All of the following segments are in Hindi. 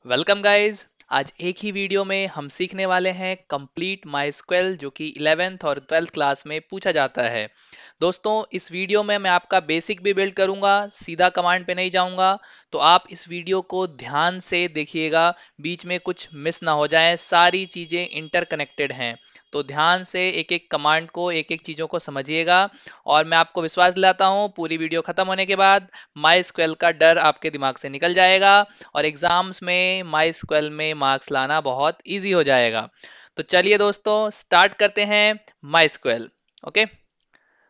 Welcome guys. आज एक ही वीडियो में हम सीखने वाले हैं कंप्लीट माई जो कि 11th और 12th क्लास में पूछा जाता है। दोस्तों, इस वीडियो में मैं आपका बेसिक भी बिल्ड करूंगा, सीधा कमांड पे नहीं जाऊंगा। तो आप इस वीडियो को ध्यान से देखिएगा, बीच में कुछ मिस ना हो जाए, सारी चीजें इंटरकनेक्टेड हैं। तो ध्यान से एक एक कमांड को, एक एक चीजों को समझिएगा। और मैं आपको विश्वास दिलाता हूँ, पूरी वीडियो खत्म होने के बाद माई का डर आपके दिमाग से निकल जाएगा और एग्जाम्स में माई स्क्वेल में मार्क्स लाना बहुत इजी हो जाएगा। तो चलिए दोस्तों, स्टार्ट करते हैं माई स्क्वेल। ओके।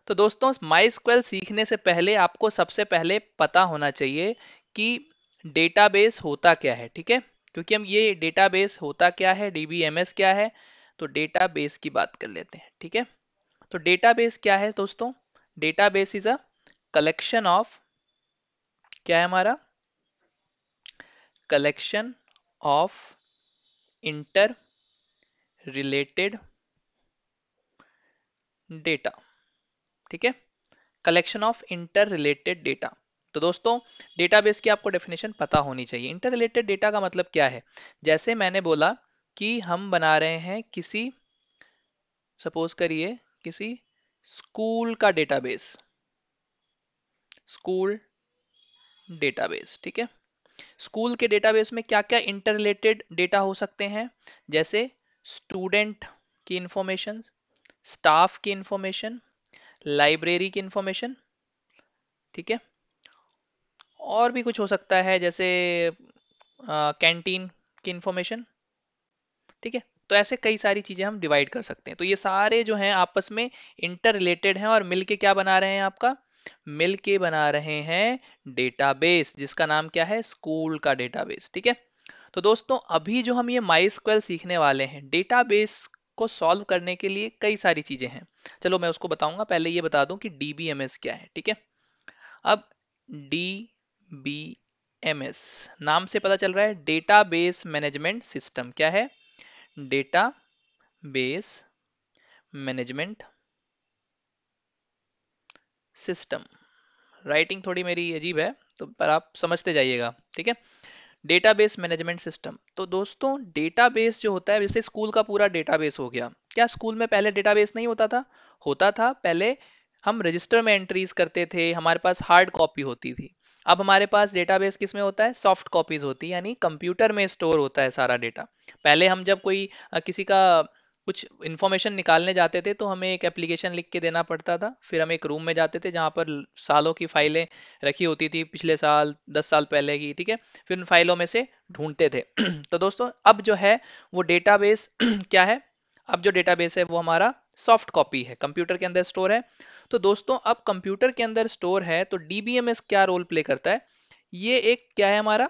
तो दोस्तों, माई स्क्वेल सीखने से पहले आपको सबसे पहले पता होना चाहिए कि डेटाबेस होता क्या है। ठीक है, क्योंकि हम ये डेटाबेस होता क्या है, डीबीएमएस क्या है, तो डेटाबेस की बात कर लेते हैं। ठीक है, तो डेटाबेस क्या है दोस्तों? Database is a collection of, क्या है हमारा? Collection of inter related data. ठीक है, collection of inter related data. तो दोस्तों, डेटाबेस की आपको डेफिनेशन पता होनी चाहिए। इंटर रिलेटेड डेटा का मतलब क्या है? जैसे मैंने बोला कि हम बना रहे हैं किसी, सपोज करिए किसी स्कूल का डेटाबेस, स्कूल डेटाबेस। ठीक है, स्कूल के डेटाबेस में क्या क्या इंटर रिलेटेड डेटा हो सकते हैं? जैसे स्टूडेंट की इंफॉर्मेशन, स्टाफ की इंफॉर्मेशन, लाइब्रेरी की इंफॉर्मेशन। ठीक है, और भी कुछ हो सकता है, जैसे कैंटीन की इंफॉर्मेशन। ठीक है, तो ऐसे कई सारी चीजें हम डिवाइड कर सकते हैं। तो ये सारे जो हैं आपस में इंटर रिलेटेड हैं और मिलके क्या बना रहे हैं? आपका मिलके बना रहे हैं डेटाबेस, जिसका नाम क्या है? स्कूल का डेटाबेस। ठीक है, तो दोस्तों, अभी जो हम ये माई स्क्वेल सीखने वाले हैं, डेटाबेस को सॉल्व करने के लिए कई सारी चीजें हैं। चलो मैं उसको बताऊंगा, पहले ये बता दूं कि डीबीएमएस क्या है। ठीक है, अब डीबीएमएस नाम से पता चल रहा है, डेटाबेस मैनेजमेंट सिस्टम। क्या है? Database management system. राइटिंग थोड़ी मेरी अजीब है, तो पर आप समझते जाइएगा। ठीक है, डेटाबेस मैनेजमेंट सिस्टम। तो दोस्तों, डेटाबेस जो होता है, जैसे स्कूल का पूरा डेटाबेस हो गया। क्या स्कूल में पहले डेटाबेस नहीं होता था? होता था। पहले हम रजिस्टर में एंट्रीज करते थे, हमारे पास हार्ड कॉपी होती थी। अब हमारे पास डेटाबेस किस में होता है? सॉफ्ट कॉपीज होती है, यानी कंप्यूटर में स्टोर होता है सारा डेटा। पहले हम जब कोई किसी का कुछ इन्फॉर्मेशन निकालने जाते थे, तो हमें एक एप्लीकेशन लिख के देना पड़ता था। फिर हम एक रूम में जाते थे जहाँ पर सालों की फाइलें रखी होती थी, पिछले साल 10 साल पहले की। ठीक है, फिर उन फाइलों में से ढूंढते थे। तो दोस्तों, अब जो है वो डेटाबेस क्या है? अब जो डेटाबेस है वो हमारा सॉफ्ट कॉपी है, कंप्यूटर के अंदर स्टोर है। तो दोस्तों, अब कंप्यूटर के अंदर स्टोर है, तो डीबीएमएस क्या रोल प्ले करता है? ये एक क्या है? हमारा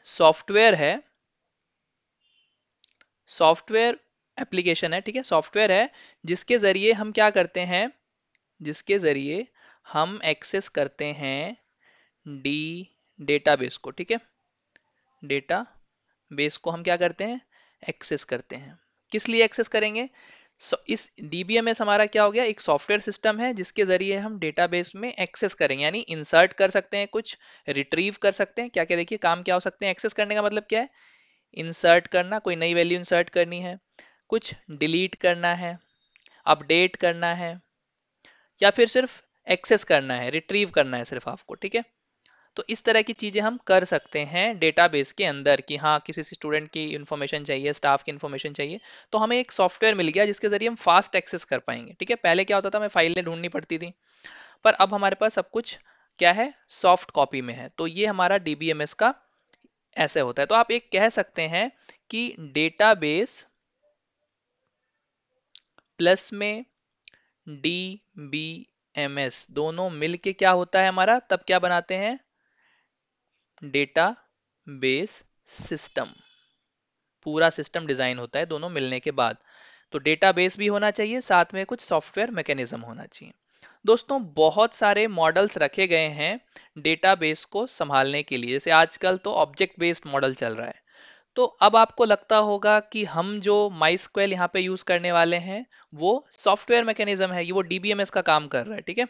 सॉफ्टवेयर है, सॉफ्टवेयर एप्लीकेशन है। ठीक है, सॉफ्टवेयर है जिसके जरिए हम क्या करते हैं? जिसके जरिए हम एक्सेस करते हैं डी डेटाबेस को। ठीक है, डेटा बेस को हम क्या करते हैं? एक्सेस करते हैं। किस लिए एक्सेस करेंगे? इस डीबीएमएस हमारा क्या हो गया? एक सॉफ्टवेयर सिस्टम है जिसके जरिए हम डेटाबेस में एक्सेस करेंगे, यानी इंसर्ट कर सकते हैं, कुछ रिट्रीव कर सकते हैं। क्या क्या देखिए काम क्या हो सकते हैं एक्सेस करने का मतलब क्या है? इंसर्ट करना, कोई नई वैल्यू इंसर्ट करनी है, कुछ डिलीट करना है, अपडेट करना है, या फिर सिर्फ एक्सेस करना है, रिट्रीव करना है सिर्फ आपको। ठीक है, तो इस तरह की चीजें हम कर सकते हैं डेटाबेस के अंदर, कि हाँ किसी स्टूडेंट की इंफॉर्मेशन चाहिए, स्टाफ की इंफॉर्मेशन चाहिए, तो हमें एक सॉफ्टवेयर मिल गया जिसके जरिए हम फास्ट एक्सेस कर पाएंगे। ठीक है, पहले क्या होता था, हमें फाइलें ढूंढनी पड़ती थी, पर अब हमारे पास सब कुछ क्या है? सॉफ्ट कॉपी में है। तो ये हमारा डीबीएमएस का ऐसे होता है। तो आप एक कह सकते हैं कि डेटाबेस प्लस में डीबीएमएस दोनों मिलके क्या होता है हमारा? तब क्या बनाते हैं? Data base system. पूरा सिस्टम डिजाइन होता है दोनों मिलने के बाद। तो डेटाबेस भी होना चाहिए, साथ में कुछ सॉफ्टवेयर मैकेनिज्म होना चाहिए। दोस्तों, बहुत सारे मॉडल्स रखे गए हैं डेटाबेस को संभालने के लिए। जैसे आजकल तो ऑब्जेक्ट बेस्ड मॉडल चल रहा है। तो अब आपको लगता होगा कि हम जो माई यहाँ पे यूज करने वाले हैं वो सॉफ्टवेयर मैकेनिज्म है, ये वो डीबीएमएस का काम कर रहा है। ठीक है,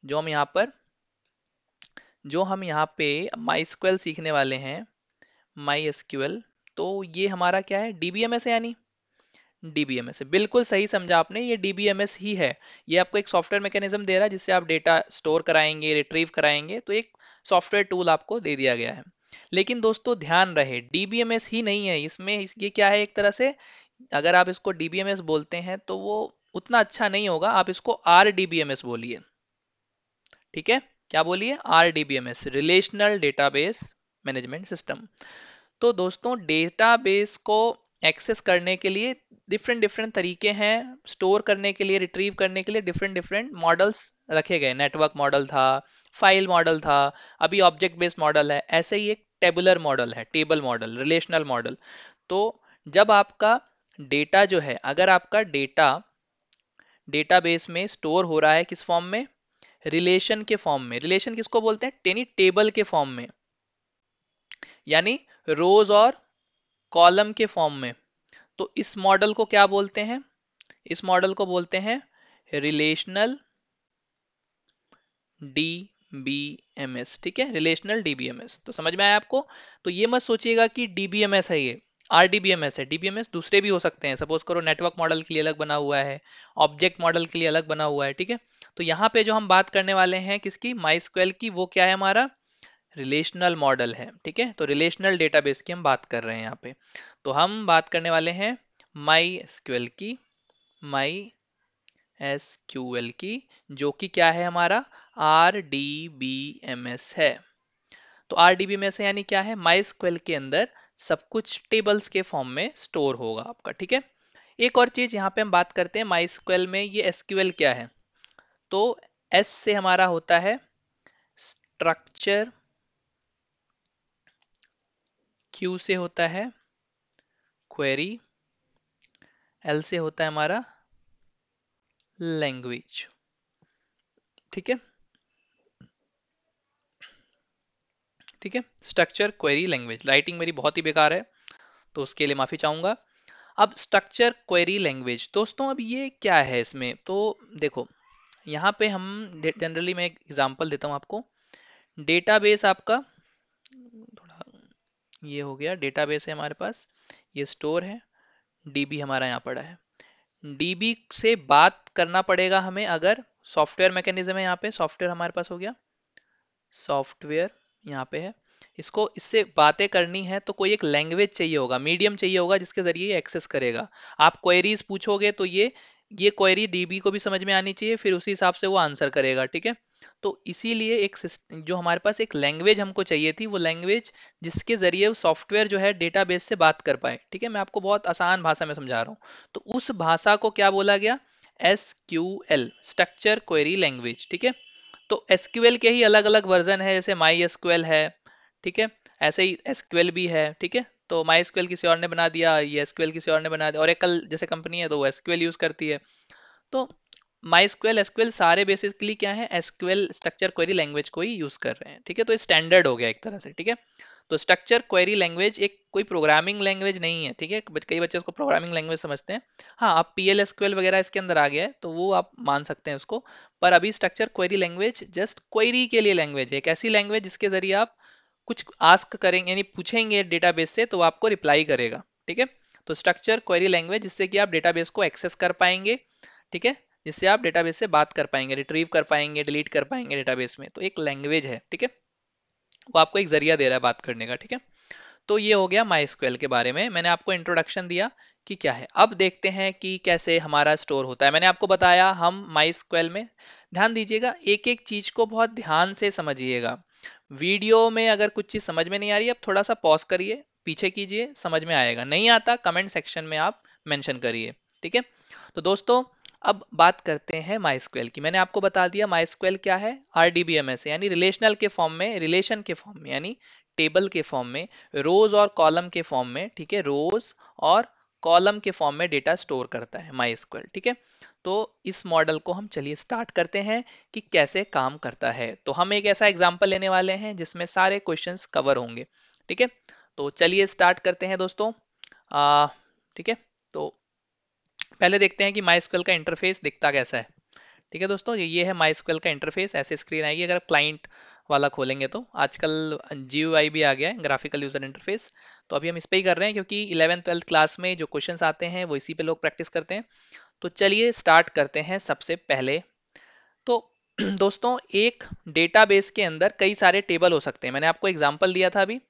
जो हम यहाँ पे माई सीखने वाले हैं, माई एसक्यूएल, तो ये हमारा क्या है, डीबीएमएस है, यानी डीबीएमएस है। बिल्कुल सही समझा आपने, ये डीबीएमएस ही है। ये आपको एक सॉफ्टवेयर मैकेनिज्म दे रहा है जिससे आप डेटा स्टोर कराएंगे, रिट्रीव कराएंगे, तो एक सॉफ्टवेयर टूल आपको दे दिया गया है। लेकिन दोस्तों ध्यान रहे, डीबीएमएस ही नहीं है इसमें, ये क्या है, एक तरह से अगर आप इसको डीबीएमएस बोलते हैं तो वो उतना अच्छा नहीं होगा, आप इसको आरडीबीएमएस बोलिए। ठीक है, क्या बोलिए, RDBMS, relational database management system. तो दोस्तों डेटाबेस को एक्सेस करने के लिए डिफरेंट डिफरेंट तरीके हैं, स्टोर करने के लिए, रिट्रीव करने के लिए डिफरेंट डिफरेंट मॉडल्स रखे गए। नेटवर्क मॉडल था, फाइल मॉडल था, अभी ऑब्जेक्ट बेस्ड मॉडल है, ऐसे ही एक टेबुलर मॉडल है, टेबल मॉडल, रिलेशनल मॉडल। तो जब आपका डेटा जो है, अगर आपका डेटा डेटाबेस में स्टोर हो रहा है किस फॉर्म में, रिलेशन के फॉर्म में, रिलेशन किसको बोलते हैं, यानी टेबल के फॉर्म में, यानी रोज और कॉलम के फॉर्म में, तो इस मॉडल को क्या बोलते हैं, इस मॉडल को बोलते हैं रिलेशनल डीबीएमएस। ठीक है, रिलेशनल डीबीएमएस, तो समझ में आया आपको। तो ये मत सोचिएगा कि डीबीएमएस है, ये आरडीबीएमएस है। डीबीएमएस दूसरे भी हो सकते हैं, सपोज करो नेटवर्क मॉडल के लिए अलग बना हुआ है, ऑब्जेक्ट मॉडल के लिए अलग बना हुआ है। ठीक है, तो यहाँ पे जो हम बात करने वाले हैं किसकी, माइस्क्वेल की, वो क्या है, हमारा रिलेशनल मॉडल है। ठीक है, तो रिलेशनल डेटाबेस की हम बात कर रहे हैं यहाँ पे। तो हम बात करने वाले हैं माई एसक्यूएल की, माई एसक्यूएल की, जो कि क्या है, हमारा आरडीबीएमएस है। तो आरडीबीएमएस यानी क्या है, माई एसक्यूएल के अंदर सब कुछ टेबल्स के फॉर्म में स्टोर होगा आपका। ठीक है, एक और चीज यहाँ पे हम बात करते हैं, माई एसक्यूएल में ये एसक्यूएल क्या है, तो एस से हमारा होता है स्ट्रक्चर, क्यू से होता है क्वेरी, एल से होता है हमारा लैंग्वेज। ठीक है, ठीक है, स्ट्रक्चर क्वेरी लैंग्वेज। राइटिंग मेरी बहुत ही बेकार है तो उसके लिए माफी चाहूंगा। अब स्ट्रक्चर क्वेरी लैंग्वेज, दोस्तों अब ये क्या है इसमें, तो देखो यहाँ पे हम जनरली, मैं एक एग्जांपल देता हूँ आपको। डेटाबेस आपका थोड़ा, ये हो गया, डेटाबेस है हमारे पास, ये स्टोर है, डीबी हमारा यहाँ पड़ा है। डीबी से बात करना पड़ेगा हमें, अगर सॉफ्टवेयर मैकेनिज्म है, यहाँ पे सॉफ्टवेयर हमारे पास हो गया, सॉफ्टवेयर यहाँ पे है, इसको इससे बातें करनी है तो कोई एक लैंग्वेज चाहिए होगा, मीडियम चाहिए होगा जिसके जरिए ये एक्सेस करेगा। आप क्वेरीज पूछोगे तो ये क्वेरी डीबी को भी समझ में आनी चाहिए, फिर उसी हिसाब से वो आंसर करेगा। ठीक है, तो इसीलिए एक जो हमारे पास एक लैंग्वेज हमको चाहिए थी, वो लैंग्वेज जिसके जरिए सॉफ्टवेयर जो है डेटाबेस से बात कर पाए। ठीक है, मैं आपको बहुत आसान भाषा में समझा रहा हूँ, तो उस भाषा को क्या बोला गया, S Q L, structure query language. ठीक है, तो एसक्यूएल के ही अलग अलग वर्जन है, जैसे माई एसक्यूएल है। ठीक है, ऐसे ही एसक्यूएल भी है। ठीक है, तो माई एसक्यूएल किसी और ने बना दिया, ये एसक्यूएल किसी और ने बना दिया, ओरेकल जैसे कंपनी है तो वो एसक्यूएल यूज करती है। तो माई स्क्वेल एसक्यूएल सारे बेसिकली क्या है, एसक्यूएल स्ट्रक्चर क्वेरी लैंग्वेज को ही यूज कर रहे हैं। ठीक है, तो स्टैंडर्ड हो गया एक तरह से। ठीक है, तो स्ट्रक्चर क्वेरी लैंग्वेज एक कोई प्रोग्रामिंग लैंग्वेज नहीं है। ठीक है, कई बच्चे उसको प्रोग्रामिंग लैंग्वेज समझते हैं। हाँ, अब पीएल एसक्यूएल वगैरह इसके अंदर आ गया है तो वो आप मान सकते हैं उसको, पर अभी structure query language just query के लिए लैंग्वेज है, एक ऐसी लैंग्वेज जिसके जरिए आप कुछ आस्क करेंगे, यानी पूछेंगे डेटाबेस से तो वो आपको रिप्लाई करेगा। ठीक है, तो स्ट्रक्चर क्वेरी लैंग्वेज जिससे कि आप डेटाबेस को एक्सेस कर पाएंगे। ठीक है, जिससे आप डेटाबेस से बात कर पाएंगे, रिट्रीव कर पाएंगे, डिलीट कर पाएंगे डेटाबेस में, तो एक लैंग्वेज है। ठीक है, वो आपको एक जरिया दे रहा है बात करने का। ठीक है, तो ये हो गया माई के बारे में, मैंने आपको इंट्रोडक्शन दिया कि क्या है। अब देखते हैं कि कैसे हमारा स्टोर होता है। मैंने आपको बताया हम माई में, ध्यान दीजिएगा, एक एक चीज को बहुत ध्यान से समझिएगा। वीडियो में अगर कुछ चीज समझ में नहीं आ रही है, अब थोड़ा सा पॉज करिए, पीछे कीजिए, समझ में आएगा। नहीं आता कमेंट सेक्शन में आप मेंशन करिए। ठीक है, तो दोस्तों अब बात करते हैं माई की। मैंने आपको बता दिया माई क्या है, आरडीबीएमएस है, यानी रिलेशनल के फॉर्म में, रिलेशन के फॉर्म में, यानी टेबल के फॉर्म में, रोज और कॉलम के फॉर्म में। ठीक है, रोज और कॉलम के फॉर्म में डेटा स्टोर करता है माई। ठीक है, तो इस मॉडल को हम चलिए स्टार्ट करते हैं कि कैसे काम करता है। तो हम एक ऐसा एग्जांपल लेने वाले हैं जिसमें सारे क्वेश्चंस कवर होंगे। ठीक है, तो चलिए स्टार्ट करते हैं दोस्तों। ठीक है, तो पहले देखते हैं कि माई का इंटरफेस दिखता कैसा है। ठीक है दोस्तों, ये है माई का इंटरफेस, ऐसे स्क्रीन आएगी। अगर क्लाइंट वाला खोलेंगे तो आजकल GUI भी आ गया है, ग्राफिकल यूजर इंटरफेस। तो अभी हम इस पे ही कर रहे हैं क्योंकि 11th 12th क्लास में जो क्वेश्चंस आते हैं वो इसी पे लोग प्रैक्टिस करते हैं। तो चलिए स्टार्ट करते हैं सबसे पहले। तो दोस्तों, एक डेटाबेस के अंदर कई सारे टेबल हो सकते हैं। मैंने आपको एग्जांपल दिया था अभी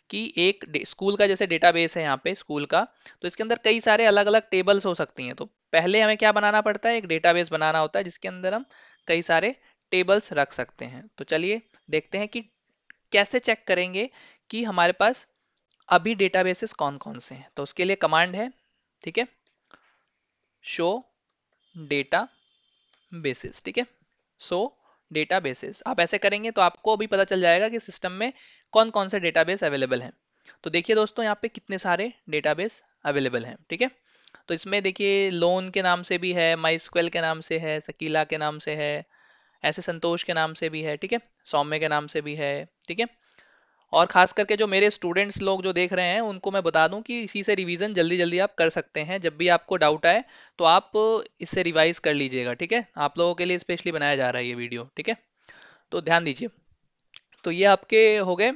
कि एक स्कूल का जैसे डेटाबेस है यहाँ पे स्कूल का, तो इसके अंदर कई सारे अलग अलग टेबल्स हो सकती हैं। तो पहले हमें क्या बनाना पड़ता है, एक डेटाबेस बनाना होता है जिसके अंदर हम कई सारे टेबल्स रख सकते हैं। तो चलिए देखते हैं कि कैसे चेक करेंगे कि हमारे पास अभी डेटाबेसेस कौन कौन से हैं। तो उसके लिए कमांड है, ठीक है, शो डेटा बेसिस, ठीक है, सो डेटाबेसेस। आप ऐसे करेंगे तो आपको अभी पता चल जाएगा कि सिस्टम में कौन कौन से डेटाबेस अवेलेबल हैं। तो देखिए दोस्तों, यहाँ पे कितने सारे डेटाबेस अवेलेबल हैं, ठीक है। तो इसमें देखिए लोन के नाम से भी है, माई के नाम से है, सकीला के नाम से है, ऐसे संतोष के नाम से भी है, ठीक है, सौम्य के नाम से भी है, ठीक है। और खास करके जो मेरे स्टूडेंट्स लोग जो देख रहे हैं उनको मैं बता दूं कि इसी से रिवीजन जल्दी जल्दी आप कर सकते हैं। जब भी आपको डाउट आए तो आप इससे रिवाइज कर लीजिएगा, ठीक है। आप लोगों के लिए स्पेशली बनाया जा रहा है ये वीडियो, ठीक है। तो ध्यान दीजिए। तो ये आपके हो गए,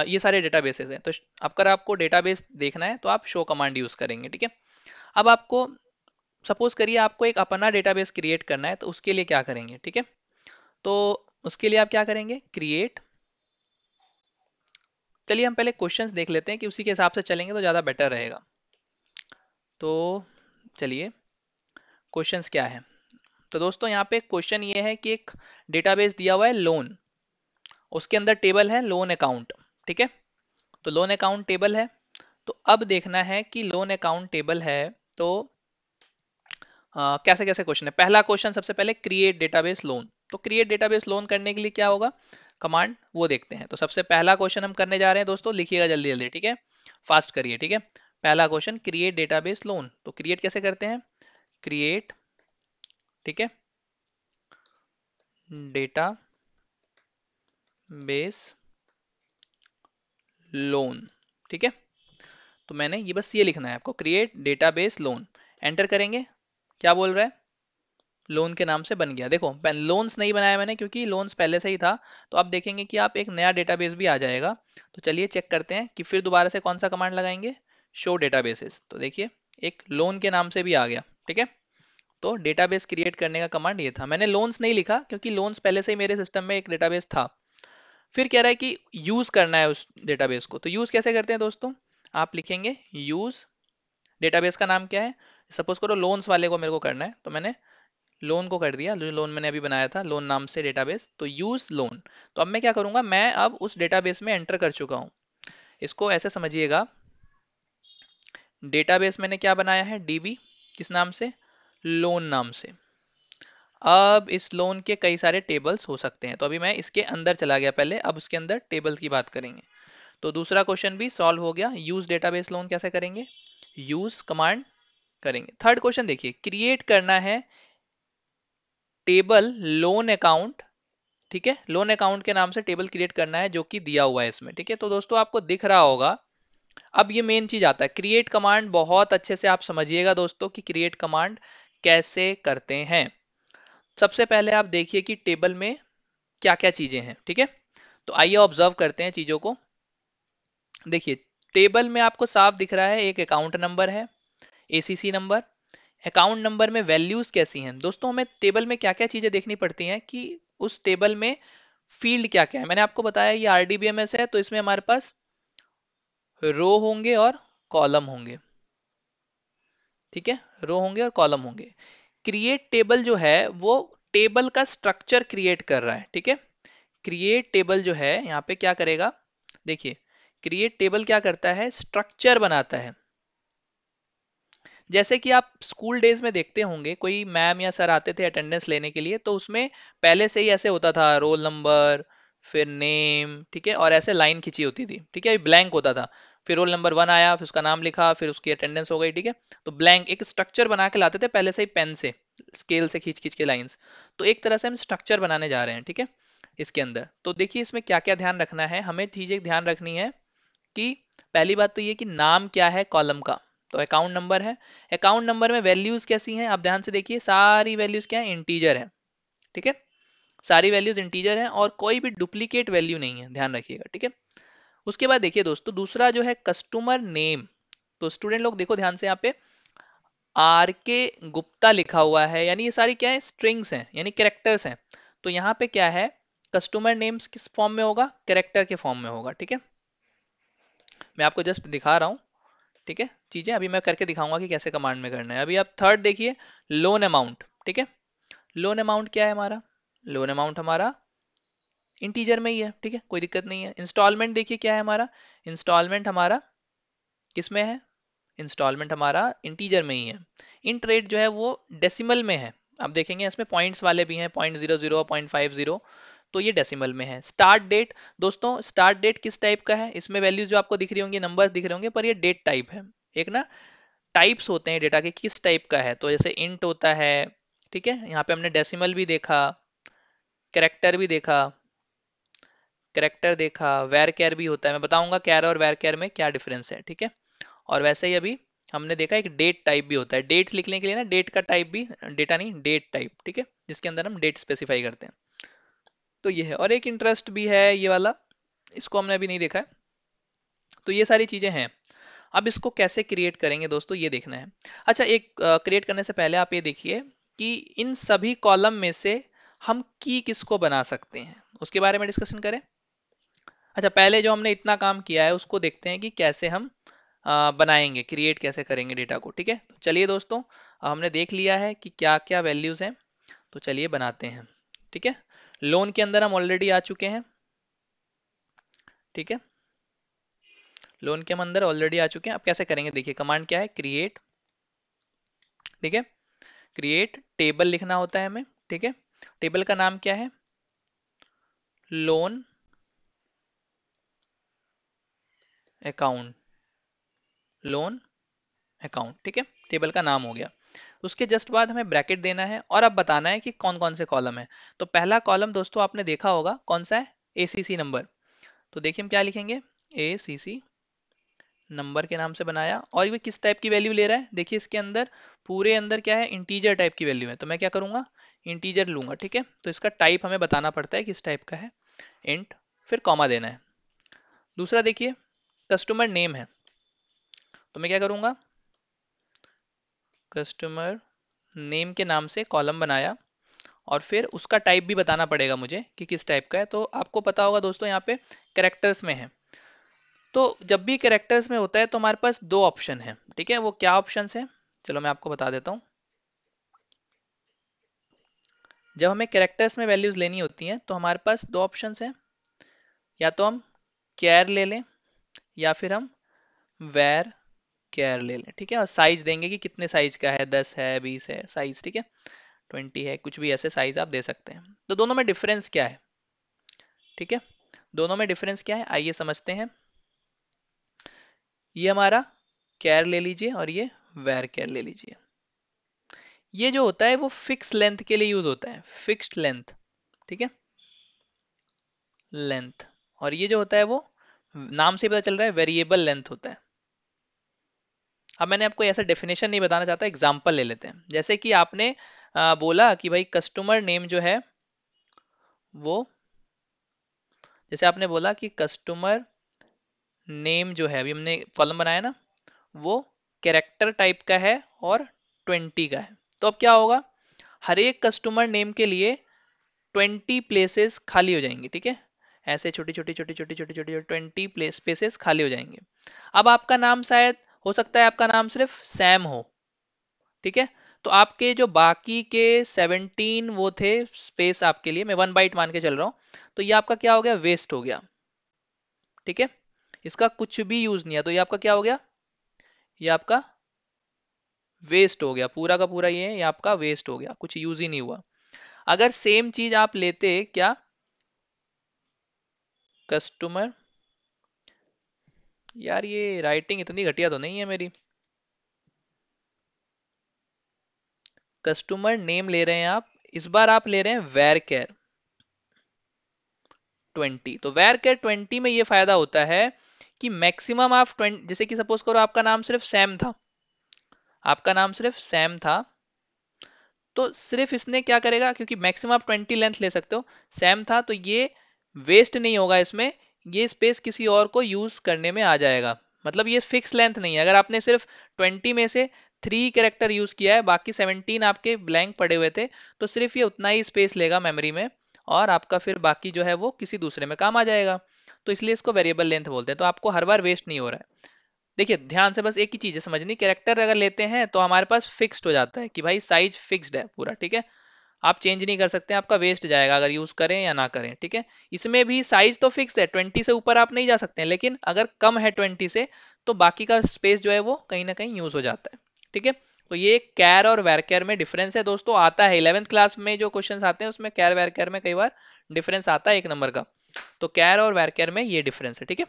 ये सारे डेटाबेसेस हैं। तो अगर आपको डेटाबेस देखना है तो आप शो कमांड यूज करेंगे, ठीक है। अब आपको सपोज करिए आपको एक अपना डेटाबेस क्रिएट करना है, तो उसके लिए क्या करेंगे, ठीक है। तो उसके लिए आप क्या करेंगे, क्रिएट। चलिए हम पहले क्वेश्चंस देख लेते हैं कि उसी के हिसाब से चलेंगे तो ज़्यादा बेटर रहेगा। तो चलिए क्वेश्चंस क्या है। तो दोस्तों यहाँ पे क्वेश्चन ये है कि एक डेटाबेस दिया हुआ है लोन, उसके अंदर टेबल है लोन अकाउंट, ठीक है। तो लोन अकाउंट टेबल है। तो अब देखना है कि लोन अकाउंट टेबल है तो कैसे कैसे क्वेश्चन है। पहला क्वेश्चन सबसे पहले क्रिएट डेटाबेस लोन। तो क्रिएट डेटाबेस लोन करने के लिए क्या होगा, कमांड वो देखते हैं। तो सबसे पहला क्वेश्चन हम करने जा रहे हैं दोस्तों, लिखिएगा जल्दी जल्दी, ठीक है, फास्ट करिए, ठीक है। पहला क्वेश्चन क्रिएट डेटाबेस लोन। तो क्रिएट कैसे करते हैं, क्रिएट, ठीक है, डेटा बेस लोन, ठीक है। तो मैंने ये बस ये लिखना है आपको, क्रिएट डेटाबेस लोन। एंटर करेंगे, क्या बोल रहा है, लोन के नाम से बन गया। देखो लोन्स नहीं बनाया मैंने क्योंकि लोन्स पहले से ही था। तो आप देखेंगे कि आप एक नया डेटाबेस भी आ जाएगा। तो चलिए चेक करते हैं कि फिर दोबारा से कौन सा कमांड लगाएंगे, शो डेटाबेसेस। तो देखिए एक लोन के नाम से भी आ गया, ठीक है। तो डेटाबेस क्रिएट करने का कमांड ये था। मैंने लोन्स नहीं लिखा क्योंकि लोन्स पहले से ही मेरे सिस्टम में एक डेटाबेस था। फिर कह रहा है कि यूज करना है उस डेटाबेस को। तो यूज कैसे करते हैं दोस्तों, आप लिखेंगे यूज, डेटाबेस का नाम क्या है, सपोज करो लोन्स वाले को मेरे को करना है, तो मैंने लोन को कर दिया, जो लोन मैंने अभी बनाया था लोन नाम से डेटाबेस, तो यूज लोन। तो अब मैं क्या करूंगा, मैं अब उस डेटाबेस में एंटर कर चुका हूं। इसको ऐसे समझिएगा, डेटाबेस मैंने क्या बनाया है, डीबी, किस नाम से, लोन नाम से। अब इस लोन के कई सारे टेबल्स हो सकते हैं। तो अभी मैं इसके अंदर चला गया पहले, अब उसके अंदर टेबल की बात करेंगे। तो दूसरा क्वेश्चन भी सॉल्व हो गया। यूज डेटाबेस लोन कैसे करेंगे, यूज कमांड करेंगे। थर्ड क्वेश्चन देखिए, क्रिएट करना है टेबल लोन अकाउंट, ठीक है, लोन अकाउंट के नाम से टेबल क्रिएट करना है जो कि दिया हुआ है इसमें, ठीक है। तो दोस्तों आपको दिख रहा होगा, अब ये मेन चीज आता है, क्रिएट कमांड बहुत अच्छे से आप समझिएगा दोस्तों कि क्रिएट कमांड कैसे करते हैं। सबसे पहले आप देखिए कि टेबल में क्या क्या चीजें हैं, ठीक है। तो आइए ऑब्जर्व करते हैं चीजों को। देखिए टेबल में आपको साफ दिख रहा है, एक अकाउंट नंबर है, एसीसी नंबर। अकाउंट नंबर में वैल्यूज कैसी हैं दोस्तों, हमें टेबल में क्या क्या चीजें देखनी पड़ती हैं कि उस टेबल में फील्ड क्या क्या है। मैंने आपको बताया ये आरडीबीएमएस है, तो इसमें हमारे पास रो होंगे और कॉलम होंगे, ठीक है, रो होंगे और कॉलम होंगे। क्रिएट टेबल जो है वो टेबल का स्ट्रक्चर क्रिएट कर रहा है, ठीक है। क्रिएट टेबल जो है यहाँ पे क्या करेगा, देखिए क्रिएट टेबल क्या करता है, स्ट्रक्चर बनाता है। जैसे कि आप स्कूल डेज में देखते होंगे, कोई मैम या सर आते थे अटेंडेंस लेने के लिए, तो उसमें पहले से ही ऐसे होता था, रोल नंबर, फिर नेम, ठीक है, और ऐसे लाइन खींची होती थी, ठीक है, ब्लैंक होता था। फिर रोल नंबर 1 आया, फिर उसका नाम लिखा, फिर उसकी अटेंडेंस हो गई, ठीक है। तो ब्लैंक एक स्ट्रक्चर बना के लाते थे पहले से ही, पेन से स्केल से खींच खींच के लाइंस। तो एक तरह से हम स्ट्रक्चर बनाने जा रहे हैं, ठीक है, इसके अंदर। तो देखिए इसमें क्या क्या ध्यान रखना है, हमें चीजें ध्यान रखनी है कि पहली बात तो ये कि नाम क्या है कॉलम का, तो अकाउंट नंबर है। अकाउंट नंबर में वैल्यूज कैसी हैं, आप ध्यान से देखिए, सारी वैल्यूज क्या है, इंटीजर है, ठीक है। सारी वैल्यूज इंटीजर हैं और कोई भी डुप्लीकेट वैल्यू नहीं है, ध्यान रखिएगा, ठीक है। उसके बाद देखिए दोस्तों, दूसरा जो है कस्टमर नेम। तो स्टूडेंट लोग देखो ध्यान से, यहाँ पे आर के गुप्ता लिखा हुआ है, यानी ये सारी क्या है, स्ट्रिंग्स हैं, यानी कैरेक्टर्स हैं। तो यहाँ पे क्या है, कस्टमर नेम्स किस फॉर्म में होगा, कैरेक्टर के फॉर्म में होगा, ठीक है। मैं आपको जस्ट दिखा रहा हूँ, ठीक है, चीजें अभी मैं करके दिखाऊंगा कि कैसे कमांड में करना है। अभी आप थर्ड देखिए, लोन अमाउंट, ठीक है। लोन अमाउंट क्या है हमारा, लोन अमाउंट हमारा इंटीजर में ही है, ठीक है, कोई दिक्कत नहीं है। इंस्टॉलमेंट देखिए क्या है हमारा, इंस्टॉलमेंट हमारा किस में है, इंस्टॉलमेंट हमारा इंटीजर में ही है। इंट रेट जो है वो डेसिमल में है, आप देखेंगे इसमें पॉइंट्स वाले भी हैं, 0.00, 0.50, तो ये डेसिमल में है। स्टार्ट डेट, दोस्तों स्टार्ट डेट किस टाइप का है, इसमें वैल्यूज जो आपको दिख रही होंगी, नंबर्स दिख रहे होंगे, पर ये डेट टाइप है। एक ना टाइप्स होते हैं डेटा के, किस टाइप का है, तो जैसे इंट होता है, ठीक है, यहाँ पे हमने डेसिमल भी देखा, करेक्टर भी देखा, करेक्टर देखा, वेर कैर भी होता है। मैं बताऊंगा कैर और वेर कैर में क्या डिफरेंस है, ठीक है। और वैसे ही अभी हमने देखा एक डेट टाइप भी होता है, डेट लिखने के लिए ना डेट का टाइप भी, डेटा नहीं डेट टाइप, ठीक है, जिसके अंदर हम डेट स्पेसिफाई करते हैं। तो ये है, और एक इंटरेस्ट भी है ये वाला, इसको हमने अभी नहीं देखा है। तो ये सारी चीजें हैं। अब इसको कैसे क्रिएट करेंगे दोस्तों, ये देखना है। अच्छा, एक क्रिएट करने से पहले आप ये देखिए कि इन सभी कॉलम में से हम की किसको बना सकते हैं, उसके बारे में डिस्कशन करें। अच्छा, पहले जो हमने इतना काम किया है उसको देखते हैं कि कैसे हम बनाएंगे, क्रिएट कैसे करेंगे डेटा को, ठीक है। तो चलिए दोस्तों, हमने देख लिया है कि क्या क्या वैल्यूज हैं, तो चलिए बनाते हैं, ठीक है। लोन के अंदर हम ऑलरेडी आ चुके हैं, ठीक है, लोन के हम अंदर ऑलरेडी आ चुके हैं। अब कैसे करेंगे, देखिए कमांड क्या है, क्रिएट, ठीक है, क्रिएट टेबल लिखना होता है हमें, ठीक है। टेबल का नाम क्या है, लोन अकाउंट, लोन अकाउंट, ठीक है, टेबल का नाम हो गया। उसके जस्ट बाद हमें ब्रैकेट देना है और अब बताना है कि कौन कौन से कॉलम है। तो पहला कॉलम दोस्तों आपने देखा होगा कौन सा है, एसीसी नंबर। तो देखिए हम क्या लिखेंगे, एसीसी नंबर के नाम से बनाया, और ये किस टाइप की वैल्यू ले रहा है, देखिए इसके अंदर पूरे अंदर क्या है, इंटीजर टाइप की वैल्यू है, तो मैं क्या करूंगा, इंटीजर लूंगा, ठीक है। तो इसका टाइप हमें बताना पड़ता है किस टाइप का है, इंट, फिर कॉमा देना है। दूसरा देखिए, कस्टमर नेम है, तो मैं क्या करूंगा, कस्टमर नेम के नाम से कॉलम बनाया, और फिर उसका टाइप भी बताना पड़ेगा मुझे कि किस टाइप का है। तो आपको पता होगा दोस्तों, यहाँ पे कैरेक्टर्स में है। तो जब भी कैरेक्टर्स में होता है तो हमारे पास दो ऑप्शन है, ठीक है, वो क्या ऑप्शन है, चलो मैं आपको बता देता हूँ। जब हमें कैरेक्टर्स में वैल्यूज लेनी होती हैं तो हमारे पास दो ऑप्शन हैं, या तो हम कैर ले लें या फिर हम वेर कैर ले लें, ठीक है। और साइज देंगे कि कितने साइज का है, 10 है, 20 है साइज, ठीक है, 20 है, कुछ भी ऐसे साइज आप दे सकते हैं। तो दोनों में डिफरेंस क्या है, ठीक है, दोनों में डिफरेंस क्या है, आइए समझते हैं। ये हमारा कैर ले लीजिए और ये वेर कैर ले लीजिए। ये जो होता है वो फिक्स लेंथ के लिए यूज होता है, फिक्स्ड लेंथ, ठीक है, लेंथ। और ये जो होता है वो नाम से ही पता चल रहा है, वेरिएबल लेंथ होता है। अब मैंने आपको ऐसा डेफिनेशन नहीं बताना चाहता, एग्जांपल ले लेते हैं। जैसे कि आपने बोला कि भाई कस्टमर नेम जो है वो, जैसे आपने बोला कि कस्टमर नेम जो है, अभी हमने कॉलम बनाया ना, वो कैरेक्टर टाइप का है और 20 का है। तो अब क्या होगा, हर एक कस्टमर नेम के लिए 20 प्लेसेस खाली हो जाएंगी, ठीक है, ऐसे छोटी छोटी छोटी छोटी छोटी छोटी 20 प्लेस स्पेसेस खाली हो जाएंगे। अब आपका नाम शायद, हो सकता है आपका नाम सिर्फ सैम हो, ठीक है। तो आपके जो बाकी के 17 वो थे स्पेस आपके लिए, मैं 1 बाइट मान के चल रहा हूँ, तो ये आपका क्या हो गया, वेस्ट हो गया, ठीक है, इसका कुछ भी यूज नहीं है, तो ये आपका क्या हो गया, ये आपका वेस्ट हो गया, पूरा का पूरा ये आपका वेस्ट हो गया, कुछ यूज ही नहीं हुआ। अगर सेम चीज आप लेते क्या, कस्टमर, यार ये राइटिंग इतनी घटिया तो नहीं है मेरी, कस्टमर नेम ले रहे हैं आप, इस बार आप ले रहे हैं वेर केयर 20। तो वेर केयर 20 में ये फायदा होता है कि मैक्सिमम आप 20, जैसे कि सपोज करो आपका नाम सिर्फ सैम था, आपका नाम सिर्फ सैम था, तो सिर्फ इसने क्या करेगा, क्योंकि मैक्सिमम आप 20 लेंथ ले सकते हो, सेम था, तो ये वेस्ट नहीं होगा इसमें, ये स्पेस किसी और को यूज करने में आ जाएगा। मतलब ये फिक्स लेंथ नहीं है। अगर आपने सिर्फ 20 में से 3 कैरेक्टर यूज किया है, बाकी 17 आपके ब्लैंक पड़े हुए थे, तो सिर्फ ये उतना ही स्पेस लेगा मेमोरी में, और आपका फिर बाकी जो है वो किसी दूसरे में काम आ जाएगा। तो इसलिए इसको वेरिएबल लेंथ बोलते हैं। तो आपको हर बार वेस्ट नहीं हो रहा है। देखिए ध्यान से बस एक ही चीज है समझनी, कैरेक्टर अगर लेते हैं तो हमारे पास फिक्स्ड हो जाता है कि भाई साइज फिक्स्ड है पूरा, ठीक है, आप चेंज नहीं कर सकते, आपका वेस्ट जाएगा अगर यूज करें या ना करें, ठीक है। इसमें भी साइज तो फिक्स है, 20 से ऊपर आप नहीं जा सकते हैं, लेकिन अगर कम है 20 से तो बाकी का स्पेस जो है वो कहीं ना कहीं यूज हो जाता है, ठीक है। तो ये कैर और वैरकेर में डिफरेंस है दोस्तों, आता है 11th क्लास में जो क्वेश्चंस आते हैं उसमें कैर वैरकेर में कई बार डिफरेंस आता है 1 नंबर का। तो कैर और वैरकेर में ये डिफरेंस है, ठीक है।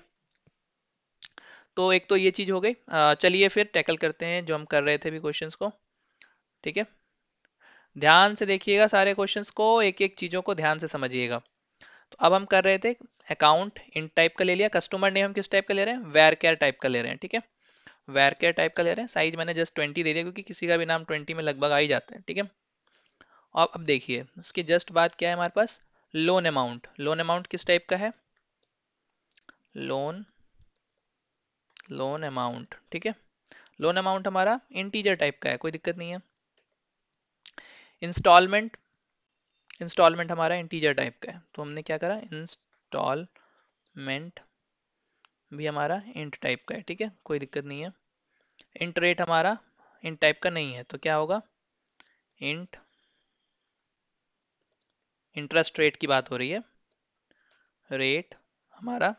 तो एक तो ये चीज हो गई। चलिए फिर टैकल करते हैं जो हम कर रहे थे अभी क्वेश्चंस को, ठीक है। ध्यान से देखिएगा सारे क्वेश्चंस को, एक एक चीजों को ध्यान से समझिएगा। तो अब हम कर रहे थे अकाउंट इन टाइप का ले लिया, कस्टमर नेम हम किस टाइप का ले रहे हैं, वेर केयर टाइप का ले रहे हैं, ठीक है। वेर केयर टाइप का ले रहे हैं, साइज मैंने जस्ट 20 दे दिया क्योंकि किसी का भी नाम 20 में लगभग आ ही जाता है, ठीक है। और अब देखिए उसके जस्ट बाद क्या है हमारे पास, लोन अमाउंट। लोन अमाउंट किस टाइप का है, लोन लोन अमाउंट, ठीक है। लोन अमाउंट हमारा इंटीजर टाइप का है, कोई दिक्कत नहीं है। इंस्टॉलमेंट, इंस्टॉलमेंट हमारा इंटीजर टाइप का है, तो हमने क्या करा, इंस्टॉलमेंट भी हमारा इंट टाइप का है, ठीक है, कोई दिक्कत नहीं है। इंट रेट हमारा इंट टाइप का नहीं है, तो क्या होगा, इंट इंटरेस्ट रेट की बात हो रही है, रेट हमारा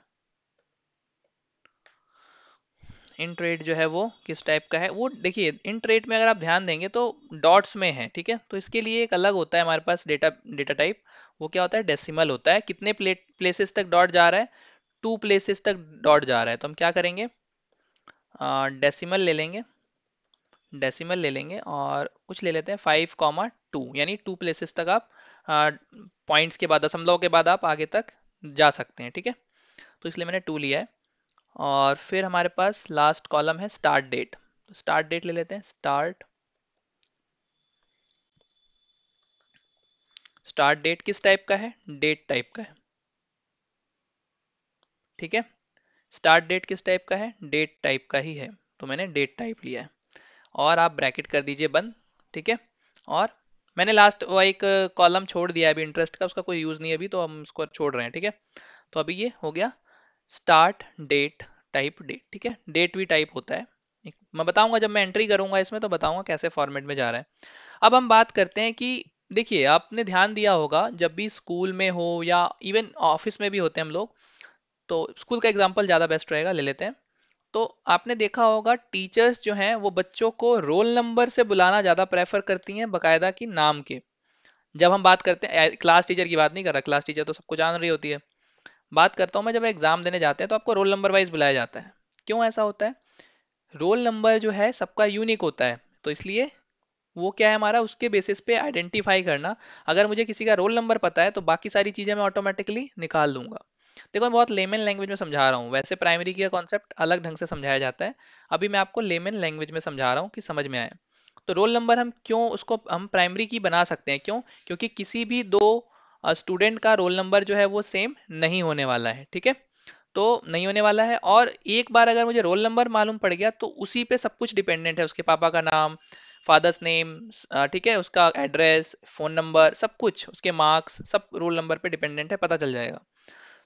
इंट रेट जो है वो किस टाइप का है, वो देखिए इंट रेट में अगर आप ध्यान देंगे तो डॉट्स में है, ठीक है। तो इसके लिए एक अलग होता है हमारे पास डेटा डेटा टाइप, वो क्या होता है, डेसिमल होता है। कितने प्लेसेस तक डॉट जा रहा है, 2 प्लेसेस तक डॉट जा रहा है, तो हम क्या करेंगे, डेसिमल ले लेंगे, डेसिमल ले लेंगे और कुछ ले लेते हैं 5,2, यानी 2 प्लेसेस तक आप पॉइंट्स के बाद, दशमलव के बाद आप आगे तक जा सकते हैं, ठीक है। तो इसलिए मैंने 2 लिया है। और फिर हमारे पास लास्ट कॉलम है स्टार्ट डेट, तो स्टार्ट डेट ले लेते हैं, स्टार्ट डेट किस टाइप का है, डेट टाइप का है, ठीक है। स्टार्ट डेट किस टाइप का है, डेट टाइप का ही है, तो मैंने डेट टाइप लिया है। और आप ब्रैकेट कर दीजिए बंद, ठीक है। और मैंने लास्ट वो एक कॉलम छोड़ दिया है अभी इंटरेस्ट का, उसका कोई यूज नहीं है अभी, तो हम उसको छोड़ रहे हैं, ठीक है। तो अभी ये हो गया स्टार्ट डेट टाइप डेट, ठीक है। डेट भी टाइप होता है, मैं बताऊंगा जब मैं एंट्री करूंगा इसमें, तो बताऊंगा कैसे फॉर्मेट में जा रहा है। अब हम बात करते हैं कि देखिए आपने ध्यान दिया होगा जब भी स्कूल में हो या इवन ऑफिस में भी होते हैं हम लोग, तो स्कूल का एग्जांपल ज़्यादा बेस्ट रहेगा, ले लेते हैं। तो आपने देखा होगा टीचर्स जो हैं वो बच्चों को रोल नंबर से बुलाना ज़्यादा प्रेफर करती हैं बकायदा कि नाम के। जब हम बात करते हैं, क्लास टीचर की बात नहीं कर रहा, क्लास टीचर तो सबको जान रही होती है, बात करता हूँ मैं जब एग्जाम देने जाते हैं तो आपको रोल नंबर वाइज बुलाया जाता है। क्यों ऐसा होता है, रोल नंबर जो है सबका यूनिक होता है, तो इसलिए वो क्या है हमारा, उसके बेसिस पे आइडेंटिफाई करना। अगर मुझे किसी का रोल नंबर पता है तो बाकी सारी चीजें मैं ऑटोमेटिकली निकाल लूंगा। देखो मैं बहुत लेमन लैंग्वेज में समझा रहा हूँ, वैसे प्राइमरी की कॉन्सेप्ट अलग ढंग से समझाया जाता है, अभी मैं आपको लेमन लैंग्वेज में समझा रहा हूँ कि समझ में आए। तो रोल नंबर हम क्यों उसको हम प्राइमरी की बना सकते हैं, क्यों, क्योंकि किसी भी दो स्टूडेंट का रोल नंबर जो है वो सेम नहीं होने वाला है, ठीक है। तो नहीं होने वाला है, और एक बार अगर मुझे रोल नंबर मालूम पड़ गया तो उसी पे सब कुछ डिपेंडेंट है, उसके पापा का नाम, फादर्स नेम, ठीक है, उसका एड्रेस, फोन नंबर, सब कुछ, उसके मार्क्स, सब रोल नंबर पे डिपेंडेंट है, पता चल जाएगा।